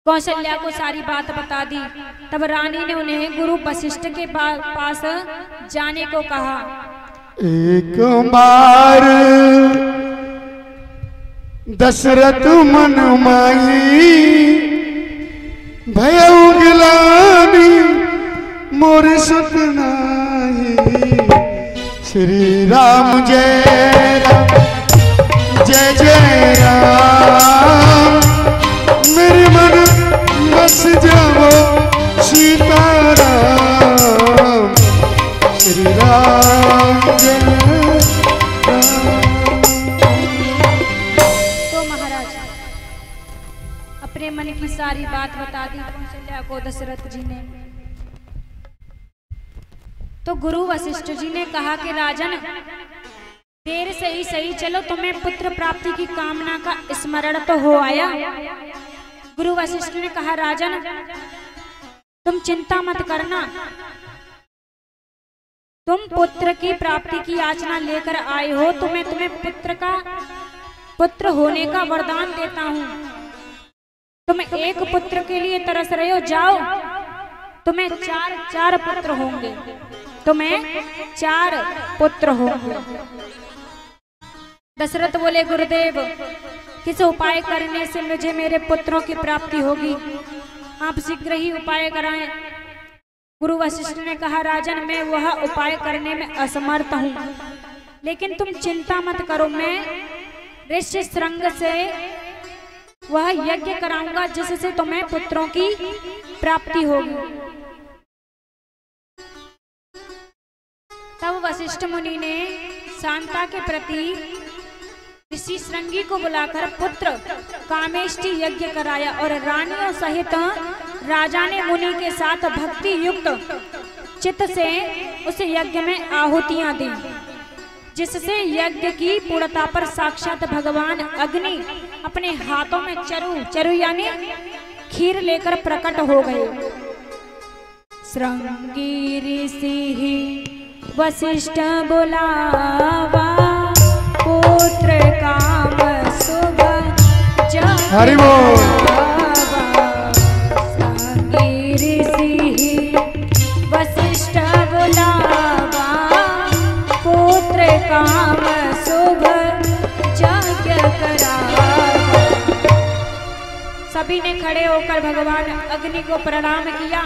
कौशल्या को सारी बात बता दी। तब रानी ने उन्हें गुरु वशिष्ठ के पास जाने को कहा। एक बार दशरथ मन माही भयउ गिलानी मोर सुत नाही। श्री राम जय राम जय जय राम। मेरे मन बस जाओ सीताराम। श्री राम जय राम। तो महाराज अपने मन की सारी बात बता दी कौशल्या को दशरथ जी ने। तो गुरु वशिष्ठ जी ने कहा कि राजन देर से ही सही, चलो तुम्हें पुत्र प्राप्ति की कामना का स्मरण तो हो आया। गुरु वशिष्ठ ने कहा राजन तुम चिंता मत करना, तुम पुत्र की प्राप्ति की याचना लेकर आए हो, तुम्हें पुत्र होने का वरदान देता हूं। तुम एक पुत्र के लिए तरस रहे हो, जाओ तुम्हें चार पुत्र होंगे, तुम्हें 4 पुत्र होंगे। दशरथ बोले गुरुदेव किस उपाय करने से मुझे मेरे पुत्रों की प्राप्ति होगी? आप शीघ्र ही उपाय कराएं। गुरु वशिष्ठ ने कहा राजन मैं वह उपाय करने में असमर्थ हूं, लेकिन तुम चिंता मत करो, मैं ऋषि श्रृंग से वह यज्ञ कराऊंगा जिससे तुम्हें पुत्रों की प्राप्ति होगी। तब वशिष्ठ मुनि ने शांता के प्रति ऋषि श्रृंगी को बुलाकर पुत्र कामेष्टि यज्ञ कराया और रानियों सहित राजा ने मुनि के साथ भक्ति युक्त चित्त से उस यज्ञ में आहुतियां दी, जिससे यज्ञ की पूर्णता पर साक्षात भगवान अग्नि अपने हाथों में चरु यानी खीर लेकर प्रकट हो गए। श्रृंगी ऋषि वशिष्ठ बुलावा पुत्र काम शुभ हरि बोल। श्रृंगी ऋषि वशिष्ठ बुलावा पुत्र काम शुभ यज्ञ करावा। सभी ने खड़े होकर भगवान अग्नि को प्रणाम किया।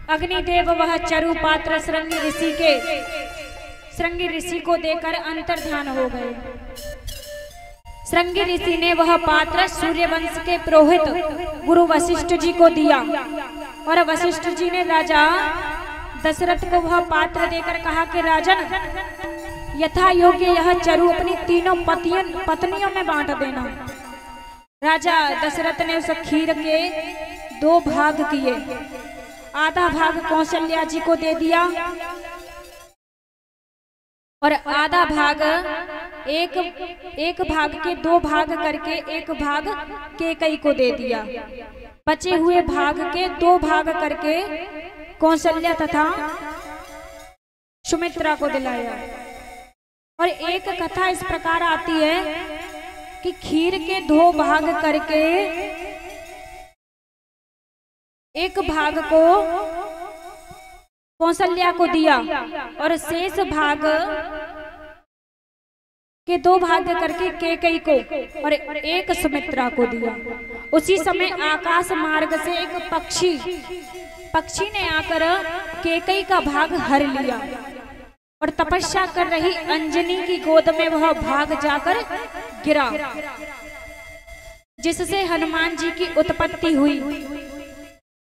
अग्निदेव वह चरु पात्र श्रृंगी ऋषि को देकर अंतर्ध्यान हो गए। श्रृंगी ऋषि ने वह पात्र सूर्यवंश के पुरोहित गुरु वशिष्ठ जी को दिया और वशिष्ठ जी ने राजा दशरथ को वह पात्र देकर कहा कि राजन यथा योग्य यह चरु अपनी तीनों पत्नियों में बांट देना। राजा दशरथ ने उस खीर के 2 भाग किए, आधा भाग कौशल्या जी को दे दिया और आधा भाग एक भाग के 2 भाग करके 1 भाग कैकेयी को दे दिया। बचे हुए भाग के 2 भाग करके कौशल्या तथा सुमित्रा को दिलाया। और एक कथा इस प्रकार आती है कि खीर के 2 भाग करके एक भाग को कौशल्या को दिया और शेष भाग के 2 भाग करके केकई को और एक सुमित्रा को दिया। उसी समय आकाश मार्ग से एक पक्षी ने आकर केकई का भाग हर लिया और तपस्या कर रही अंजनी की गोद में वह भाग जाकर गिरा, जिससे हनुमान जी की उत्पत्ति हुई।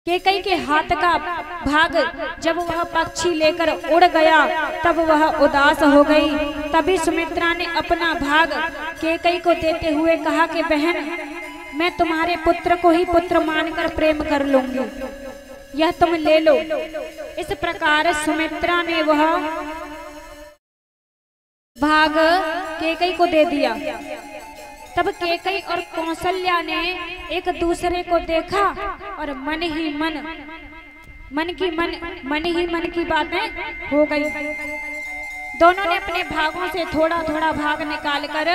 केकई के हाथ का भाग जब वह पक्षी लेकर उड़ गया तब वह उदास हो गई। तभी सुमित्रा ने अपना भाग केकई को देते हुए कहा कि बहन, मैं तुम्हारे पुत्र को ही पुत्र मानकर प्रेम कर लूंगी, यह तुम ले लो। इस प्रकार सुमित्रा ने वह भाग केकई को दे दिया। तब केकई और कौशल्या ने एक दूसरे को देखा और मन ही मन की बातें हो गई। दोनों ने अपने भागों से थोड़ा थोड़ा भाग निकालकर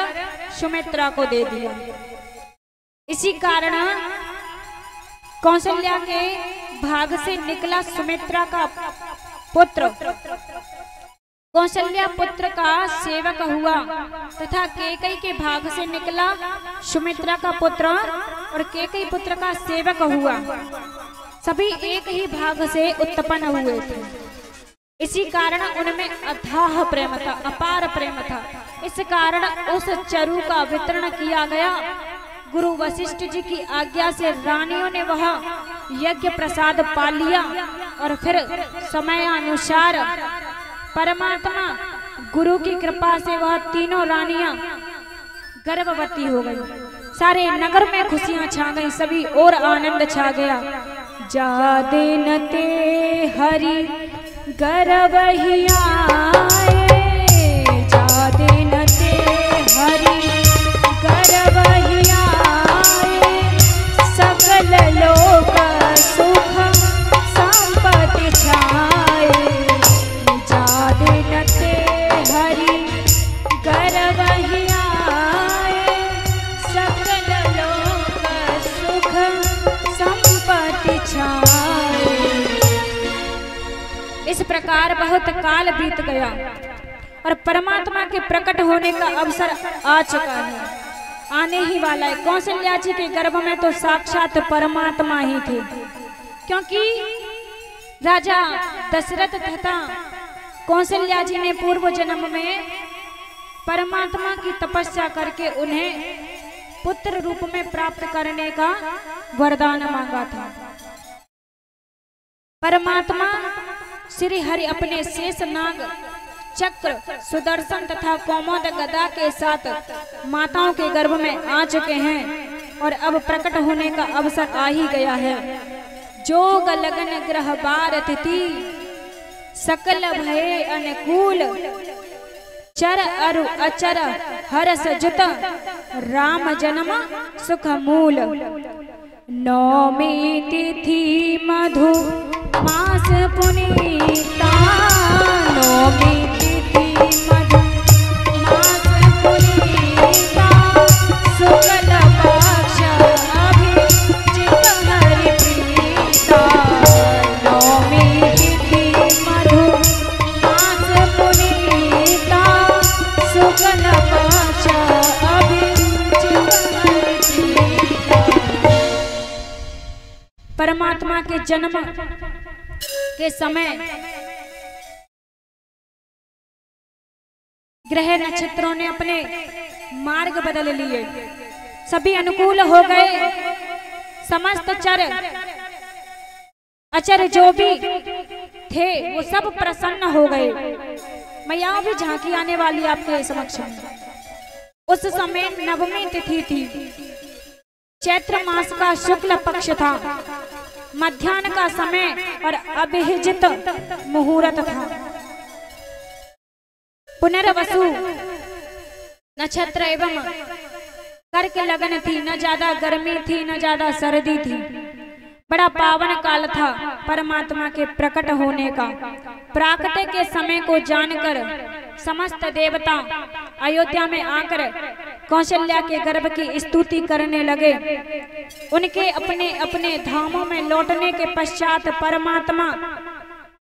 सुमित्रा को दे दिया। इसी कारण कौशल्या के भाग से निकला सुमित्रा का पुत्र, कौशल्या पुत्र का सेवक हुआ तथा केकई के भाग से निकला सुमित्रा का पुत्र और केकई पुत्र का सेवक हुआ। सभी एक ही भाग से उत्पन्न हुए थे। इसी कारण उनमें अथाह प्रेम था, अपार प्रेम था। इस कारण उस चरु का वितरण किया गया। गुरु वशिष्ठ जी की आज्ञा से रानियों ने वह यज्ञ प्रसाद पा लिया और फिर समयानुसार परमात्मा गुरु की कृपा से वह तीनों रानियां गर्भवती हो गई। सारे नगर में खुशियां छा गई, सभी और आनंद छा गया। जा दिन ते हरि गर्भहिया जा दिन ते हरि गर्भहिया सकल लोक सुख संपत्ति छाए। जा दिन ते हरि गर्भहिया सकल लोक सुख संपत्ति छाए। इस प्रकार बहुत काल बीत गया और परमात्मा के प्रकट होने का अवसर आ चुका है, आने ही वाला है। कौशल्या जी के गर्भ में तो साक्षात परमात्मा ही थे, क्योंकि राजा दशरथ तथा कौशल्या जी ने पूर्व जन्म में परमात्मा की तपस्या करके उन्हें पुत्र रूप में प्राप्त करने का वरदान मांगा था। परमात्मा श्री हरि अपने शेष नाग चक्र सुदर्शन तथा कौमोद गदा के साथ माताओं के गर्भ में आ चुके हैं और अब प्रकट होने का अवसर आ ही गया है। जोग लगन ग्रह बार तिथि सकल भय अनुकूल चर अरु अचर हरस जुत राम जन्म सुख मूल। नौमी तिथि मधु मास पुनीता नौमी तिथि मधु मास पुनीता शुक्ल पक्ष अभिजित हरि प्रीता। नौमी तिथि मधु मास पुनीता शुक्ल पक्ष अभिजित हरि प्रीता। परमात्मा के जन्म के समय ग्रह नक्षत्रों ने अपने मार्ग बदल लिए, सभी अनुकूल हो गए। समस्त चर अचर जो भी थे वो सब प्रसन्न हो गए। मैं यहाँ भी झांकी आने वाली आपके समक्ष में। उस समय नवमी तिथि थी, चैत्र मास का शुक्ल पक्ष था, मध्याह्न का समय और अभिजित मुहूर्त था। पुनर्वसु नक्षत्र एवं कर्क लगन थी, न ज्यादा गर्मी थी न ज्यादा सर्दी थी। बड़ा पावन काल था परमात्मा के प्रकट होने का। प्राकट्य के समय को जानकर समस्त देवता अयोध्या में आकर कौशल्या के गर्भ की स्तुति करने लगे। उनके अपने अपने धामों में लौटने के पश्चात परमात्मा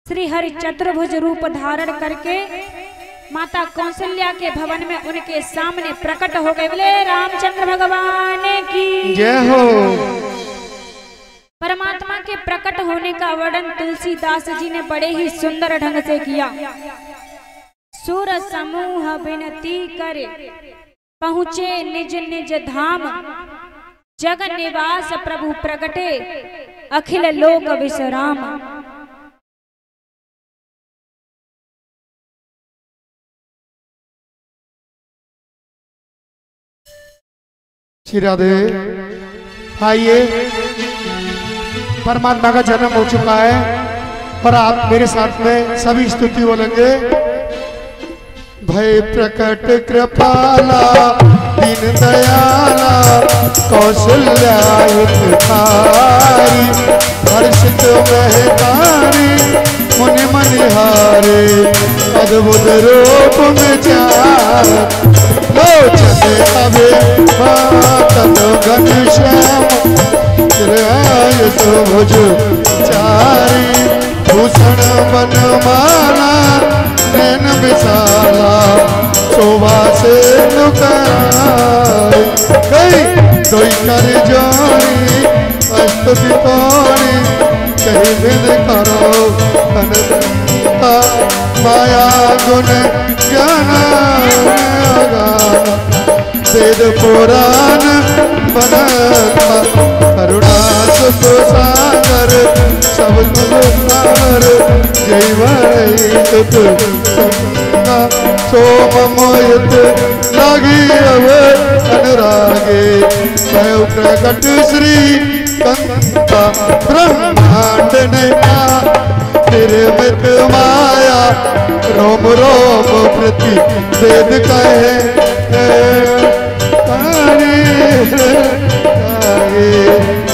श्री हरि चतुर्भुज रूप धारण करके माता कौशल्या के भवन में उनके सामने प्रकट हो गए। बोले रामचंद्र भगवान की जय हो। परमात्मा के प्रकट होने का वर्णन तुलसीदास जी ने बड़े ही सुंदर ढंग से किया। सुर समूह विनती करे पहुँचे निज निज धाम, जग निवास प्रभु प्रगटे अखिल लोक विश्राम। श्री राधे। आइए, परमात्मा का जन्म हो चुका है और आप मेरे साथ में सभी स्तुति बोलेंगे। भय प्रकट कृपाला दीन दयाला कौशल्या हितकारी, हर्षित महतारी मुनि मनिहारे, अद्भुत रूप में चार लोचन अभे मातन घनश्याम, भुज चारी भूषण बनमाला नैन विशाला, शोभा से नुकाई कई कोई कर जोड़ी स्तुति तोड़ी, कहीं बिन करो अनंता माया गुण ज्ञान वेद पुराण बनता, करुणा सुख सागर सब सागर, जय वैत सोम मोहित लागी अब अनुरागे, भय प्रकट श्री कंता ब्रह्मांड ने निर्मित माया, रोम रोम प्रति वेद कहे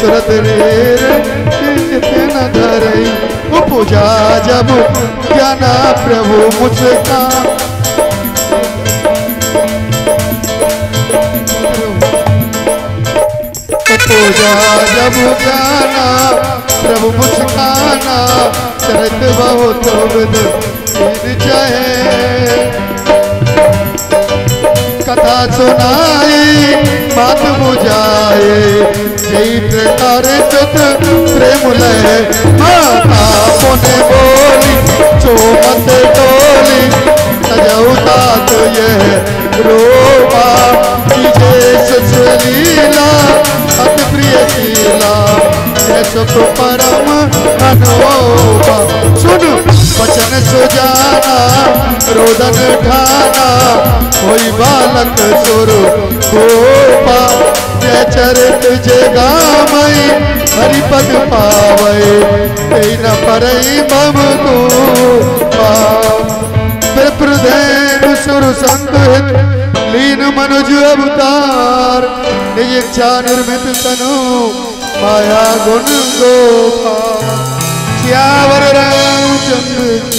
सुरत न धरई, पूजा जब ज्ञाना प्रभु मुझका, पूजा जब ज्ञाना प्रभु मुझकाना, चरित बहुत चाहे कथा सुनाई बात बुझाए, जय प्रकार चत प्रेम लय माता पुने बोली, चोमत डोली सजऊ तात यह रोबा, लीला अति प्रिय शीला, सुख परम अनोपा। सुन वचन सुजाना रोदन ठाना, कोई बालक सुर गोपा, जय चरित जगामई हरिपद पावै, न परई मम गोपा। विप्रधेनु सुर संत लीन मनुज अवतार, निज इच्छा निर्मित तनु माया गुण गोपा। श्यावर रामचंद्र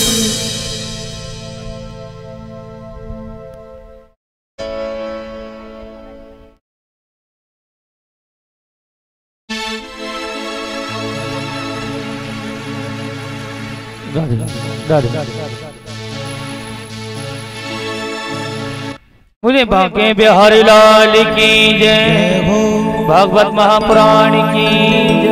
मुझे बांके बिहारी लाल की जय, भागवत महापुराण की जय,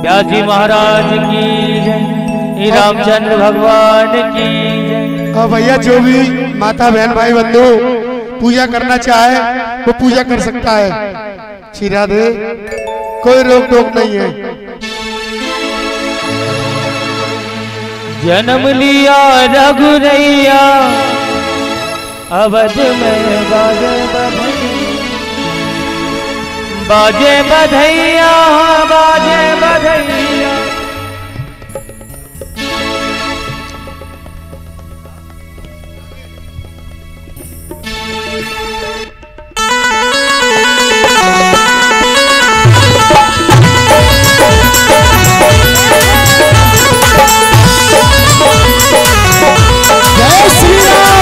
व्यास जी महाराज की जय, रामचंद्र भगवान की जय। और भैया जो भी माता बहन भाई बंधु पूजा करना चाहे वो पूजा कर सकता है। श्री राधे। कोई रोक टोक नहीं है। जन्म लिया रघुरैया अवध में बाजे बधैया, बाजे बधैया, बाजे बधैया। जय श्री राम।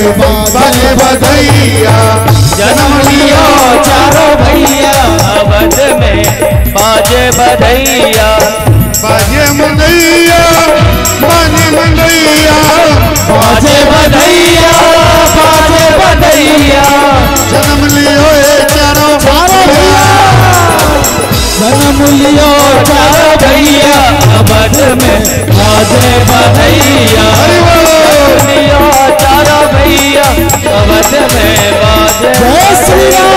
बाजे बधैया। जन्म लियो चारों भैया अवध में बाजे बधैया। बाजे बधैया बाजे बधैया बाजे बधैया बाजे बधैया। जन्म लियो चारों भैया। जन्म लियो चारों भैया अवध में बाजे बधैया। जन्म लियो चारों भैया अवध में बाजे। जय श्री राम।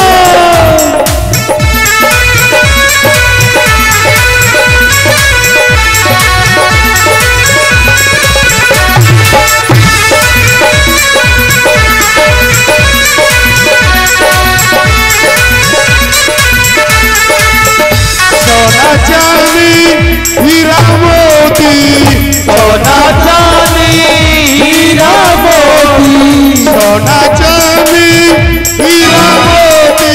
सोना चांदी हीरा मोती। सोना चांदी हीरा मोती। सोना चांदी हीरा मोती।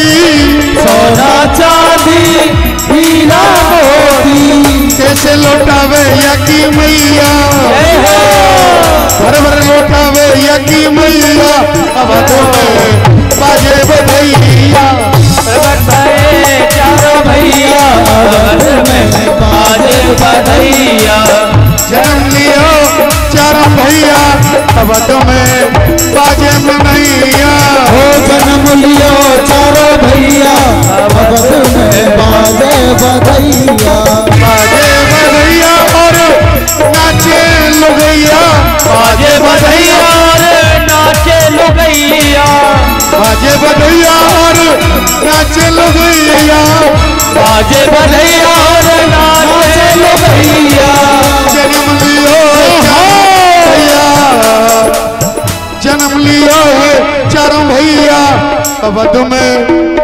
सोना चांदी हीरा मोती। कैसे लौटावे यकी मैया। भर भर लौटावे यकी मैया। अवध में बाजे बधैया। प्रगट भये चारों भैया अवध में बाजे बधैया। जन्म लियो चारों भैया अवध में बाजे बधैया। हो जन्म लियो चारों भैया अवध में बाजे बधैया। बाजे बधैया और नाचे लुगैया। बाजे बधैया और नाचे लुगैया। बाजे बधैया और नाचे लुगैया। बाजे बधैया और नाचे लुगैया। जन्म लियो भैया। जन्म लियो है चारों भैया अवध में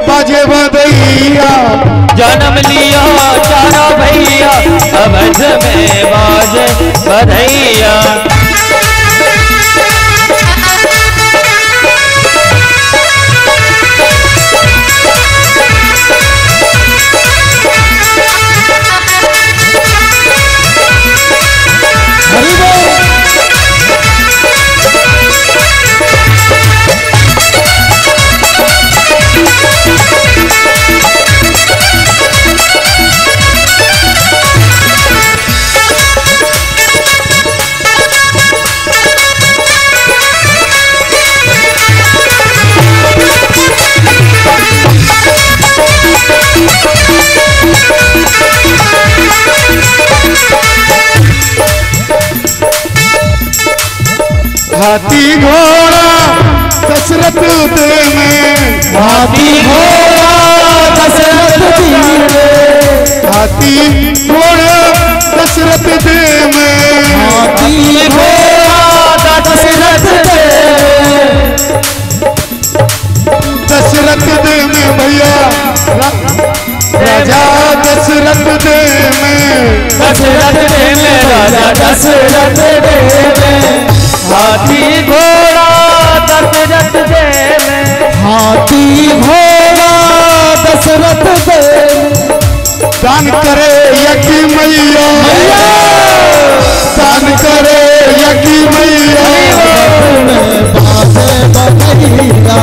बाजे बधैया। जन्म लिया चारों भैया अवध में बाजे बधैया। हरि बोल। हाथी घोड़ा दशरथ दे में। हाथी घोड़ा दशरथ जी में। हाथी घोड़ा दशरथ दे में। हाथी घोड़ा दशरथ दे। दशरथ दे में भैया राजा दशरथ दे में। दशरथ दे में राजा दशरथ दे में। हाथी घोड़ा दशरथ दे में। हाथी घोड़ा दशरथ दे। दान करे यकी मैया। दान करे यकी मैया। बाजे बधैया।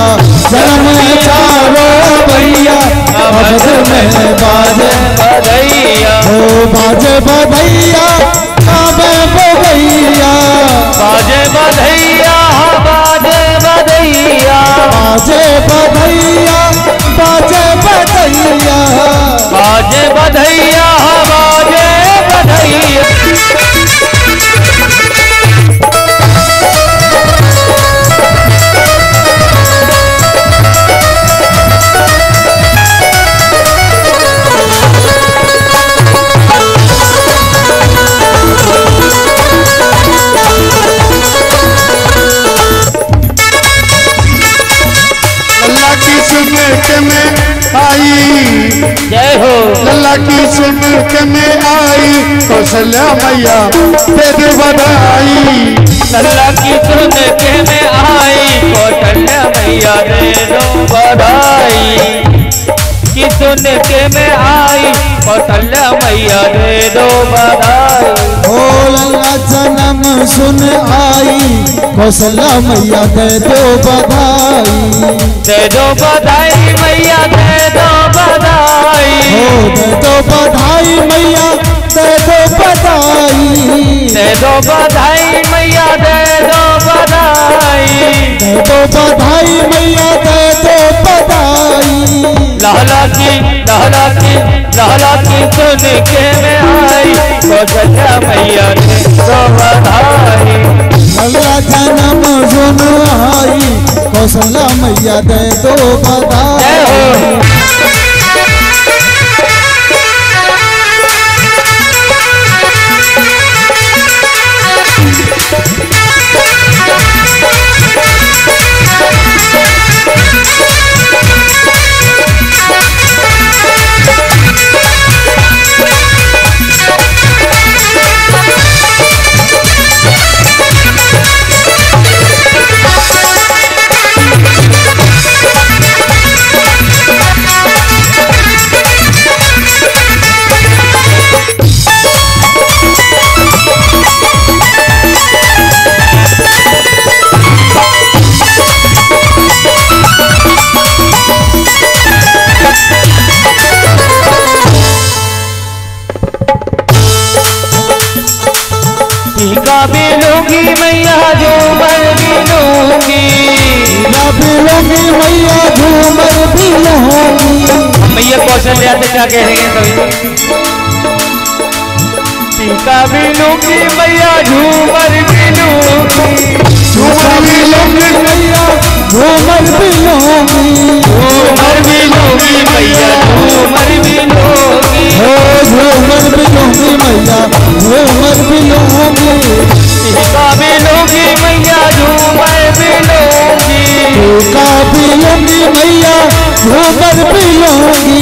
जन्म चारों भैया अवध में बाजे बधैया। हो बाजे बधैया बाजे बधैया। बाजे बधैया बाजे बधैया। बाजे बधैया बाजे बधैया। बाजे बधैया बाजे बधैया। जय हो लल्ला की सुन के में आई कौशल्या मैया दे दे बधाई। लल्ला की सुन के में आई कौशल्या मैया दे दो बधाई। की सुन के में आई कौशल्या मैया दे दो बधाई। ओ लल्ला जन्म सुन आई, कौशल्या मैया दे दो बधाई। दे दो बधाई मैया दे दो बधाई। ओ दे दो बधाई मैया दे दो बधाई। दे दो बधाई मैया दे दो बधाई। दे दो बधाई मैया दे दो बधाई। लहला की सुन के में आई, कौशल्या मैया दे दो बधाई। लल्ला जन्म सुन आई, कौशल्या मैया दे दो बधाई। टीका भी लूंगी मैया झूमर भी लूंगी। मैया झूमर भी लूंगी। मैया कौशल्या से क्या कह रही हैं सभी? टीका भी लूंगी मैया झूमर भी लूंगी। झूमर भी लूंगी मैया झूमर भी लूंगी। झूमर भी लूंगी मैया झूमर भी लूंगी। झूमर भी लूंगी मैया झूमर भी लूंगी। टीका भी लूंगी मैया झूमर भी लूंगी। टीका भी लूंगी मैया झूमर भी लूंगी।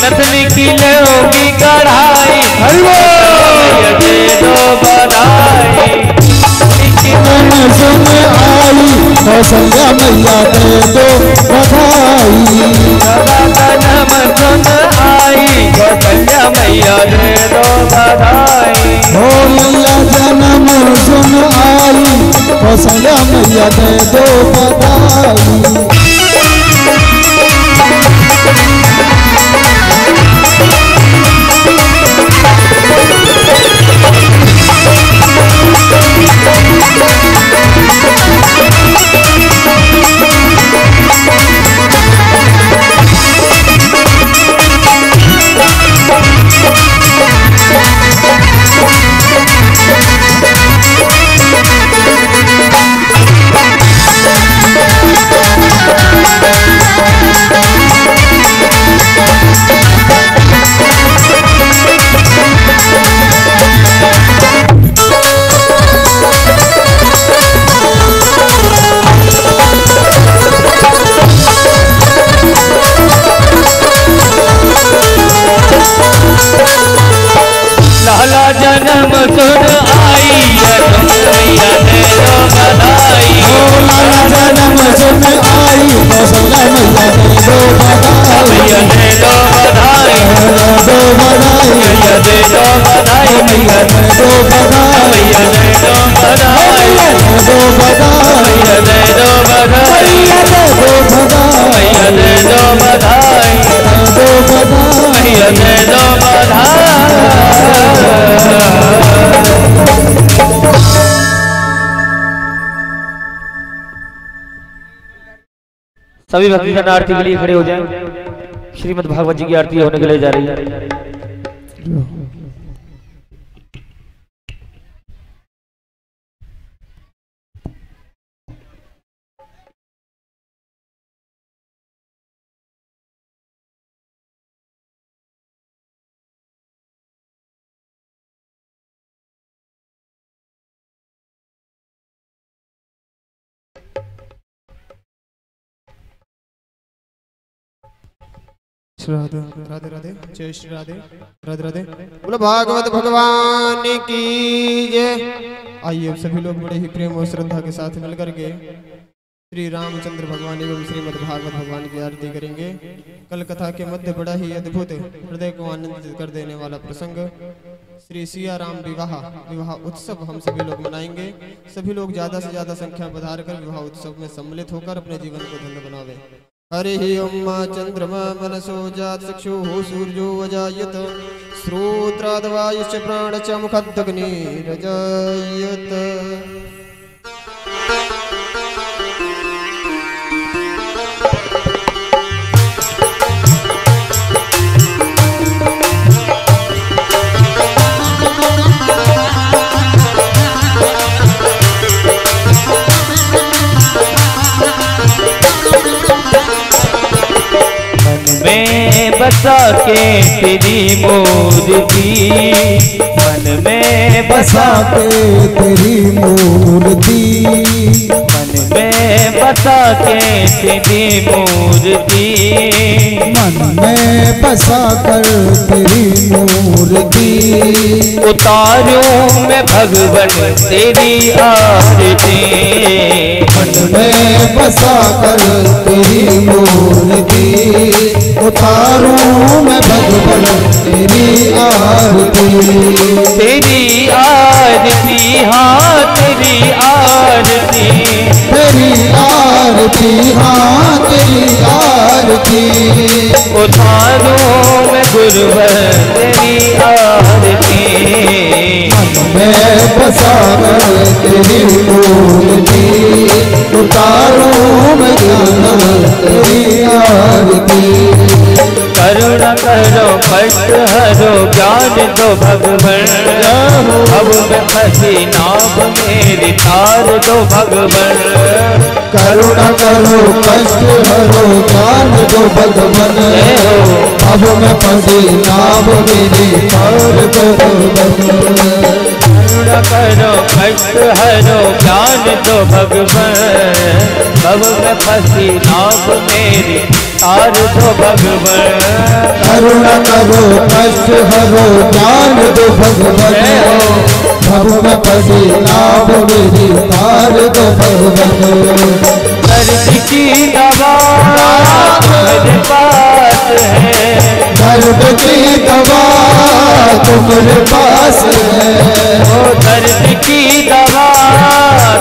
नथनी की लूंगी कढ़ाई। मैया दे दो बधाई। सुन आई, कौशल्या मैया दे दो बधाई। जन्म सुन आई, कौशल्या मैया दे दो बधाई। ओ लल्ला जन्म सुन आई, कौशल्या मैया दे दो बधाई। लहला जन्म सुन आई, मैया दे दो बधाई। लल्ला जन्म सुन आई, कौशल्या मैया दे दो बधाई। मैया दे दो बधाई। दो बधाई मैया दे दो बधाई। मैया दे दो बधाई। मैया दे दो बधाई। दो बधाई मैया दे दो बधाई। मैया दे दो बधाई। मैया दे दो बधाई। दो बधाई मैया दे दो बधाई। सभी भक्तजन आरती के लिए खड़े हो जाएं। श्रीमद् भागवत जी की आरती होने के लिए जा रही है। राधे राधे जय श्री राधे राधे राधे। बोलो भागवत भगवान की जय। आइए सभी लोग बड़े ही प्रेम और श्रद्धा के साथ मिलकर के श्री रामचंद्र भगवान एवं श्रीमद् भागवत भगवान की आरती करेंगे। कल कथा के मध्य बड़ा ही अद्भुत हृदय को आनंदित कर देने वाला प्रसंग श्री सिया राम विवाह उत्सव हम सभी लोग मनाएंगे। सभी लोग ज्यादा से ज्यादा संख्या में पधार कर विवाह उत्सव में सम्मिलित होकर अपने जीवन को धन्य बनावे। हरि ओम चंद्रमा मनसो जात चक्षुः सूर्यो अजायत श्रोत्रादवायुश्च प्राणश्च मुखदग्निरजायत। बसा के तेरी मूर्ति, मन में बसा के तेरी मूर्ति, मन में बसा के तेरी मूर्ति, मन में बसा कर तेरी मूर्ति, उतारूं मैं भगवन तेरी आरती, मन में बसा कर तेरी मूर्ति, उतारूं मैं भगवन तेरी आरती। तेरी आरती हाँ तेरी आरती, तेरी आरती हाँ तेरी आरती, उतारूं मैं गुरुवर तेरी आरती, मन में बसा कर तेरी मूर्ति, उतारूं मैं गुरुवर तेरी आरती। करुणा करो कष्ट हरो ज्ञान दो भगवन, अब मैं फंसी नाव मेरी तार दो भगवन। करुणा करो कष्ट हरो ज्ञान दो भगवन, अब मैं फंसी नाव मेरी तार दो भगवन। करुणा करो कष्ट हरो ज्ञान दो भगवन, अब मैं फंसी नाव मेरी तार दो भगवन। करुणा करो कष्ट हरो ज्ञान दो भगवन, अब मैं फंसी नाव मेरी तार दो भगवन। दर्द की दवा तुम्हारे पास है, दर्द की दवा तुम्हारे पास है, ओ दर्द की दवा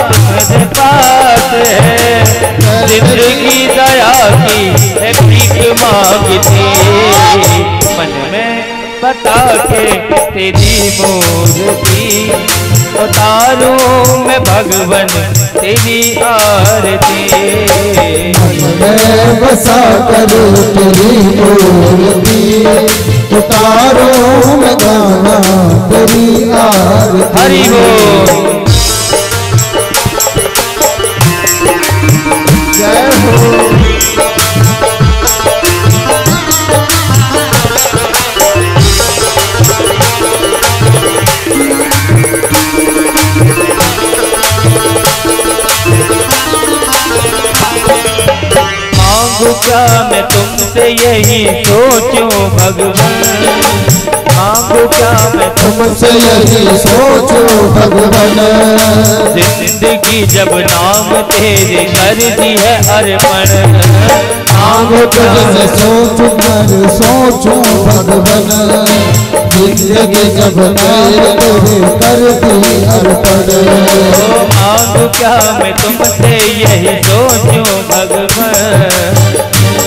तुम्हारे पास है। जिंदगी दया की भीख मांगती, मन में बता के तेरी मूर्ति, उतारूं मैं भगवन तेरी आरती। मन में बसा कर तेरी मूर्ति, उतारूं मैं गाना तेरी आरती। हरि बोल। जय हो। मांगू क्या मैं तुमसे यही सोचूं भगवन, मांगू क्या मैं तुमसे यही सोचूं भगवन, जिंदगी जब नाम तेरे कर दी है अर्पण। मांगो तुझसे सोचूं भगवन, जिंदगी जब तेरे कर दी अर्पण। मांगू क्या मैं तुमसे यही सोचूं भगवन,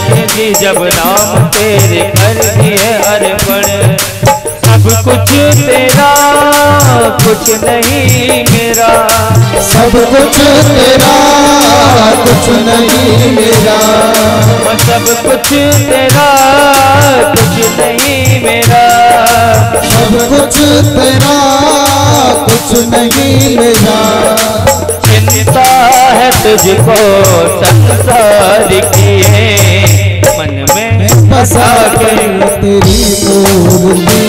जिंदगी जब नाम तेरे कर दी है अर्पण। सब कुछ तेरा कुछ नहीं मेरा, सब कुछ तेरा कुछ नहीं मेरा, सब कुछ तेरा कुछ नहीं मेरा, सब कुछ तेरा कुछ नहीं मेरा। चिंता है तुझको संसार की, मन में बसा के तेरी मूर्ति,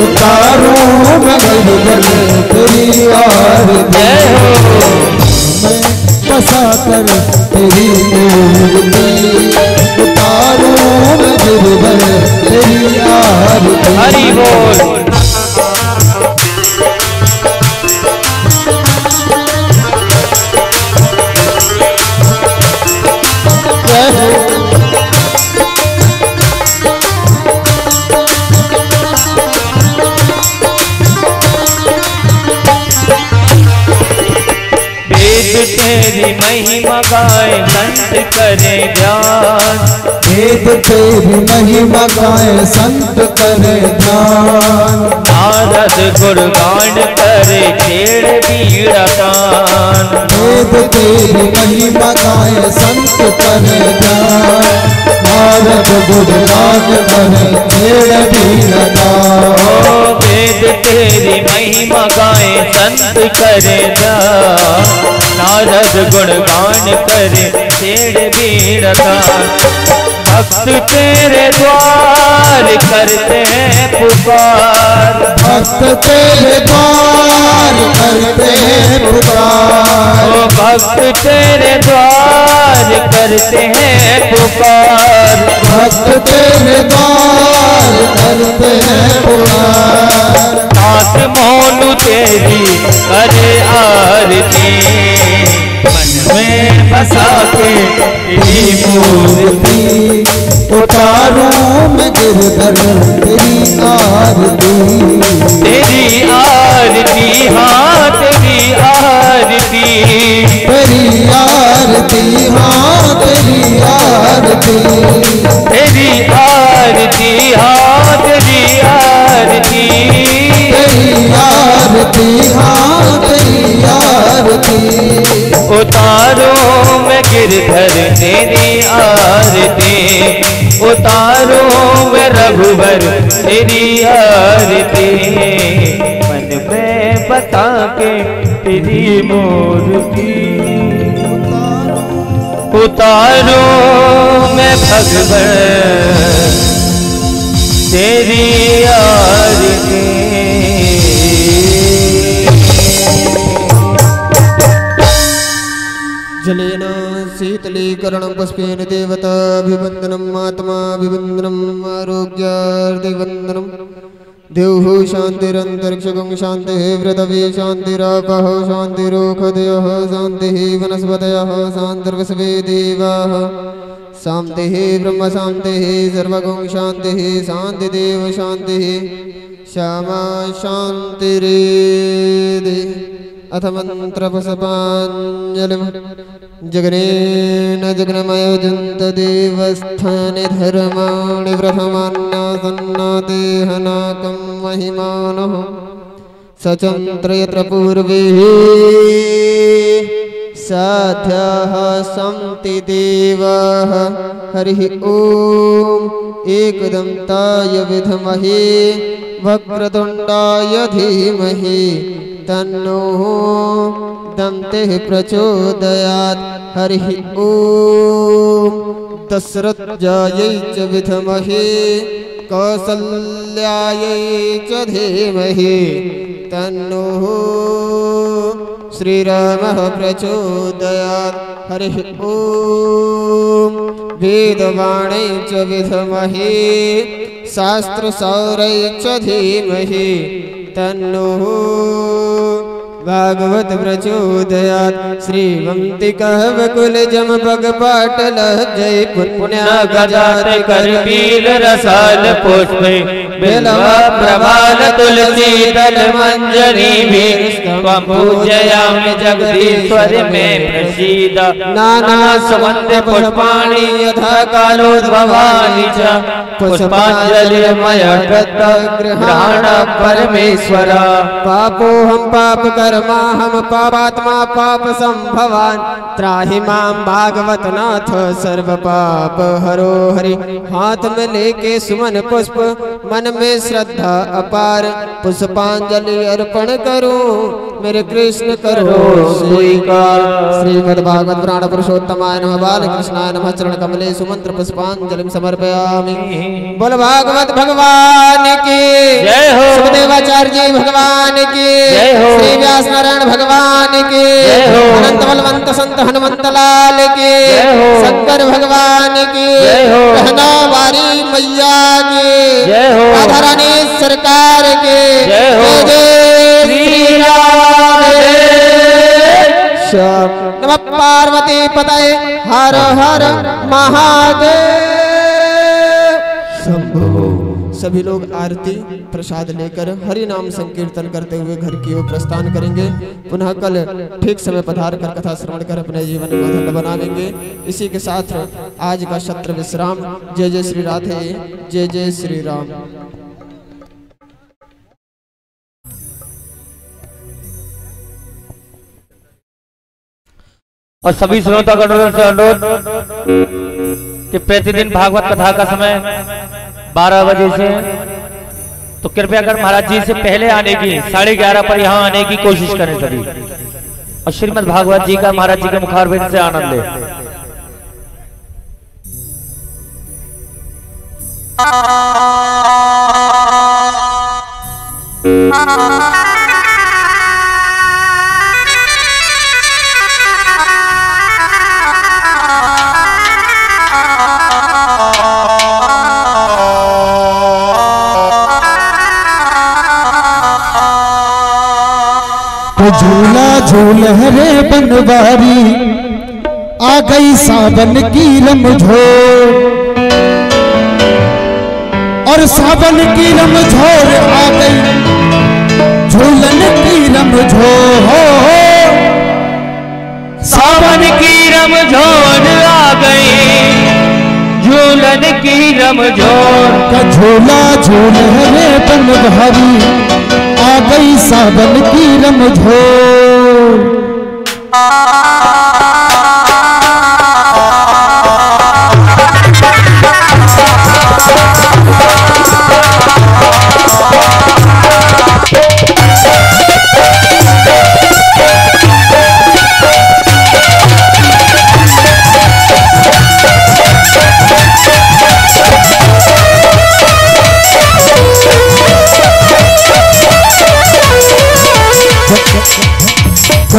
उतारूं मैं भगवन तेरी आरती। मैं बसा कर तेरी मूर्ति, उतारूं मैं भगवन तेरी आरती। हरि बोल। तेरी महिमा गाए संत करे ध्यान, वेद तेरी महिमा गाए संत करे ध्यान, नारद गुणगान करे छेड़ बीड़ा कान, वेद तेरी महिमा गाए संत करे ध्यान, नारद गुणगान करे छेड़ बीड़ा कान, वेद तेरी महिमा गाए संत करे ध्यान, नारद गुणगान करे छेड़ बीड़ा कान, भक्त तेरे द्वार करते हैं पुकार, भक्त तेरे द्वार करते हैं पुकार, ओ भक्त तेरे द्वार करते हैं पुकार, भक्त तेरे द्वार करते हैं पुकार, नाथ मोनू तेरी करे आरती, मन में बसा के तेरी मूर्ति उतारूं मैं गिरधर तेरी आरती, तेरी आरती, हाँ तेरी आरती, तेरी आरती, हाँ तेरी आरती, तेरी आरती, हाँ तेरी आरती, तेरी आरती, हाँ तेरी आरती, उतारो मैं गिरधर तेरी आरती, उतारो मैं रघुवर तेरी आरती, मन में बता के तेरी मूर्ति, उतारो मैं भगवन तेरी आरती। जलेन शीतलीकरणं पुष्पेन देवताभिवन्दनम् आत्माभिवन्दनम् आरोग्यार्थिवन्दनम् देवः शान्तिरन्तरिक्षगं शान्तिः पृथिवी शान्तिरापः शान्तिरोषधयः शान्तिः वनस्पतयः शान्तिर्विश्वे देवाः शान्तिः ब्रह्म शान्तिः सर्वगं शान्तिः शान्तिदेव शान्तिः श्यामा शान्तिरेधि अथ मन्त्रपुष्पाञ्जलिं जगनेन जगन्मयोजन्त देवस्थाने धर्माणि प्रथमान्नासन्नातेहनाकं महिमानः सचन्द्र यत्र पूर्वे साध्याः सन्ति देवाः हरिः ॐ एकदन्ताय विद्महे वक्रतुण्डाय धीमहि तन्नो दन्तेः प्रचोदयात् हरिः ॐ दशरथायै च विद्महे कौसल्यायै च धीमहि तन्नो श्रीरामः प्रचोदयात् हरिः ॐ वेदवाण्यै च विद्महे शास्त्रशौर्यै च धीमहि तन्नो भागवत प्रचोदयात् श्रीवंतिकवकुलजम भगपाटल जय पुण्य गजात कर पील रसाल पुष्प बिल्वा प्रभाल तुलसी दल मंजरी भी त्वं पूजयामि जगदीश्वर में प्रसीद नाना सुगंध पुष्पाणि यथा कालोद्भवानि च पुष्पांजलिर्मय ग्रहण परमेश्वर पापो हम पाप कर्मा हम पापात्मा पाप संभवान त्राहि मां भागवत नाथ सर्व पाप हरो हरि हाथ में लेके सुमन पुष्प मन में श्रद्धा अपार पुष्पांजलि अर्पण करूं मेरे कृष्ण करो स्वीकार श्रीमद्भागवत पुराण पुरुषोत्तमाय नमः बालकृष्णाय नमः चरण कमले सुमंत्र पुष्पांजलिं समर्पयामि। बोल भागवत भगवान की जय हो, सुखदेवाचार्य जी भगवान की जय हो, श्री व्यास नारायण भगवान की जय हो, अनंत बलवंत संत हनुमंत लाल की जय हो, शंकर भगवान की जय हो, रहना वारी मैया की जय हो, राधा रानी सरकार की जय हो, जय श्री राम श्याम नमः पार्वती पतये हर हर महादेव शंभो सभी लोग आरती प्रसाद लेकर हरि नाम संकीर्तन करते हुए घर की ओर प्रस्थान करेंगे। पुनः कल ठीक समय पधार कर कथा श्रवण कर अपने जीवन को धन्य बनावेंगे। इसी के साथ आज का सत्र विश्राम। जय जय श्री राधे, जय जय श्री राम। और सभी श्रोतागणों से अनुरोध कि प्रतिदिन भागवत कथा का समय 12 बजे से, तो कृपया कर महाराज जी से पहले आने की 11:30 पर यहाँ आने की कोशिश करें सभी, और श्रीमद् भागवत जी का महाराज जी के मुखारबिंद से आनंद लें। झूला झूल रे बनवारी, आ गई सावन की रमझोर, और सावन की रमझोर आ गई, झूलन की रमझोर, सावन की रमझोर आ गई, झूलन की रमझोर। का झूला झूल रे बनवारी, आ गई सावन की रमझोर।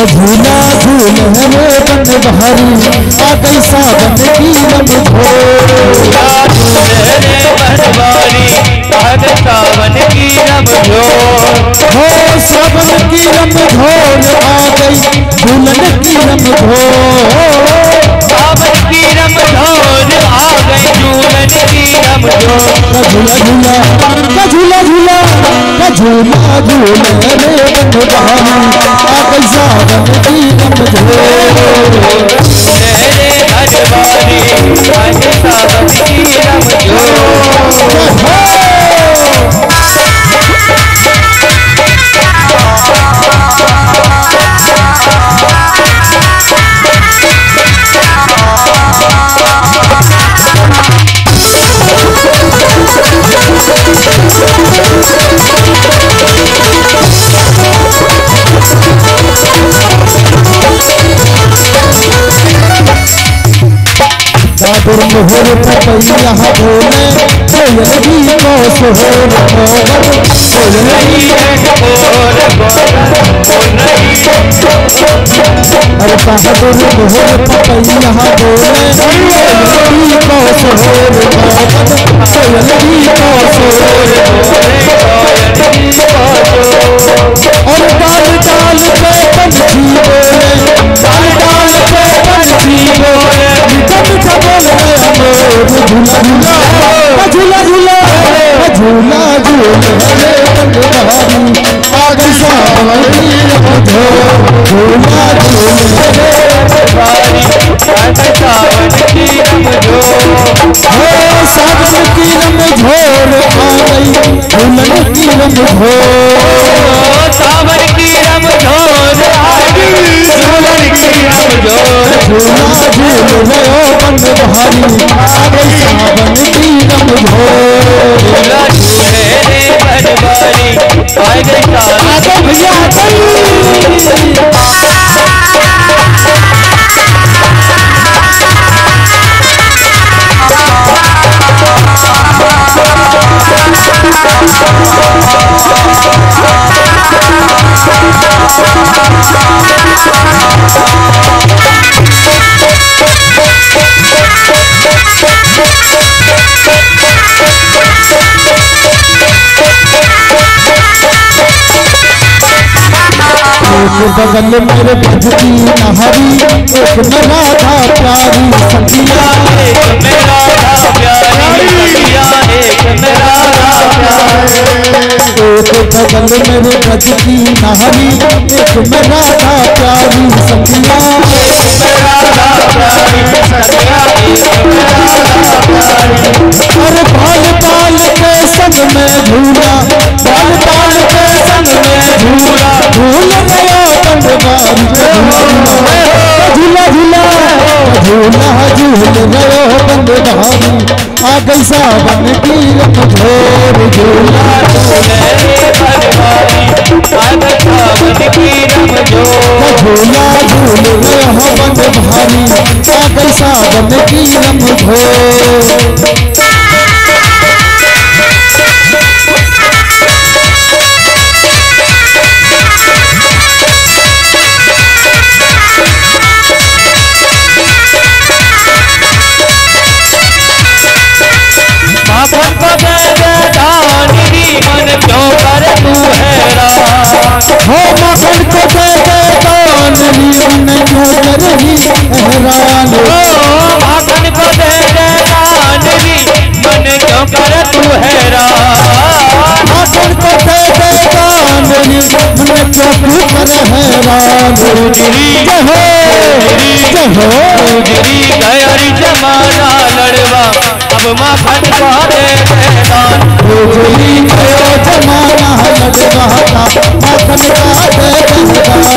झूला झूल रे बनवारी, आ गई सावन की रमझोर। सावन की रमझोर, हो सावन की रमझोर आ गई, झूलन की रमझोर। सावन की रमझोर आ गई, झूलन की रमझोर। का झूला झूला का झूला झूल रे बनवारी, आ गई सावन की रमझोर। सावन की रमझोर। दादुर मोहर पपैया बोले, कोयल भी को सोहर मोहर, कोयल नहीं है बोल अरे बहादुर मोहर पपैया बोले, कोयल भी को सोहर मोहर, कोयल भी को सोहर। और डाल डाल पे पंछी बोले, डाल डाल पे पंछी बोले, मीठा बोले अमोर। झूला झूला झूला झूला रे बनवारी, आ गई सावन की रमझोर। झूला झूल रे बनवारी, आ गई सावन की रमझोर। हो सावन की रमझोर आ गई, झूलन की रमझोर। सावन की रमझोर आ गई, झूलन की रमझोर। झूला झूल रे बनवारी, आ गई सावन की रमझोर। झूला झूले रे बनवारी, आ गई सावन भैया बगल मेरे भजती नहरी, एक मेरा था प्यारी सखिया, एक मेरा था प्यारी सखिया, एक मेरा था एक बगल मेरे ब्रज की नारी, एक में राधा प्यारी सखिया, और बाल बाल के संग में झूला, बाल बाल के संग में झूला, झूल गया बंदवारी झूला झूला झूला झूल गयो बंदवारी, आ गई सावन की रमझोर झूला झूला झूल गयो बंदवारी, आ गई सावन की रमझोर। माखन को दे दे दानी मन क्यों कर तू हैरान, हो माखन को दे दे दानी मन क्यों कर ही हैरान, ओ माखन को दे दे दानी मन क्यों कर तू हैरान, माखन को दे दे दानी मन क्यों तू कर हैरान। गुजरी गुजरी गया जमाना लड़वा, अब माखन को दे दे दान, गुजरी गयो जमाना लड़वा, माखन का दे दे दान।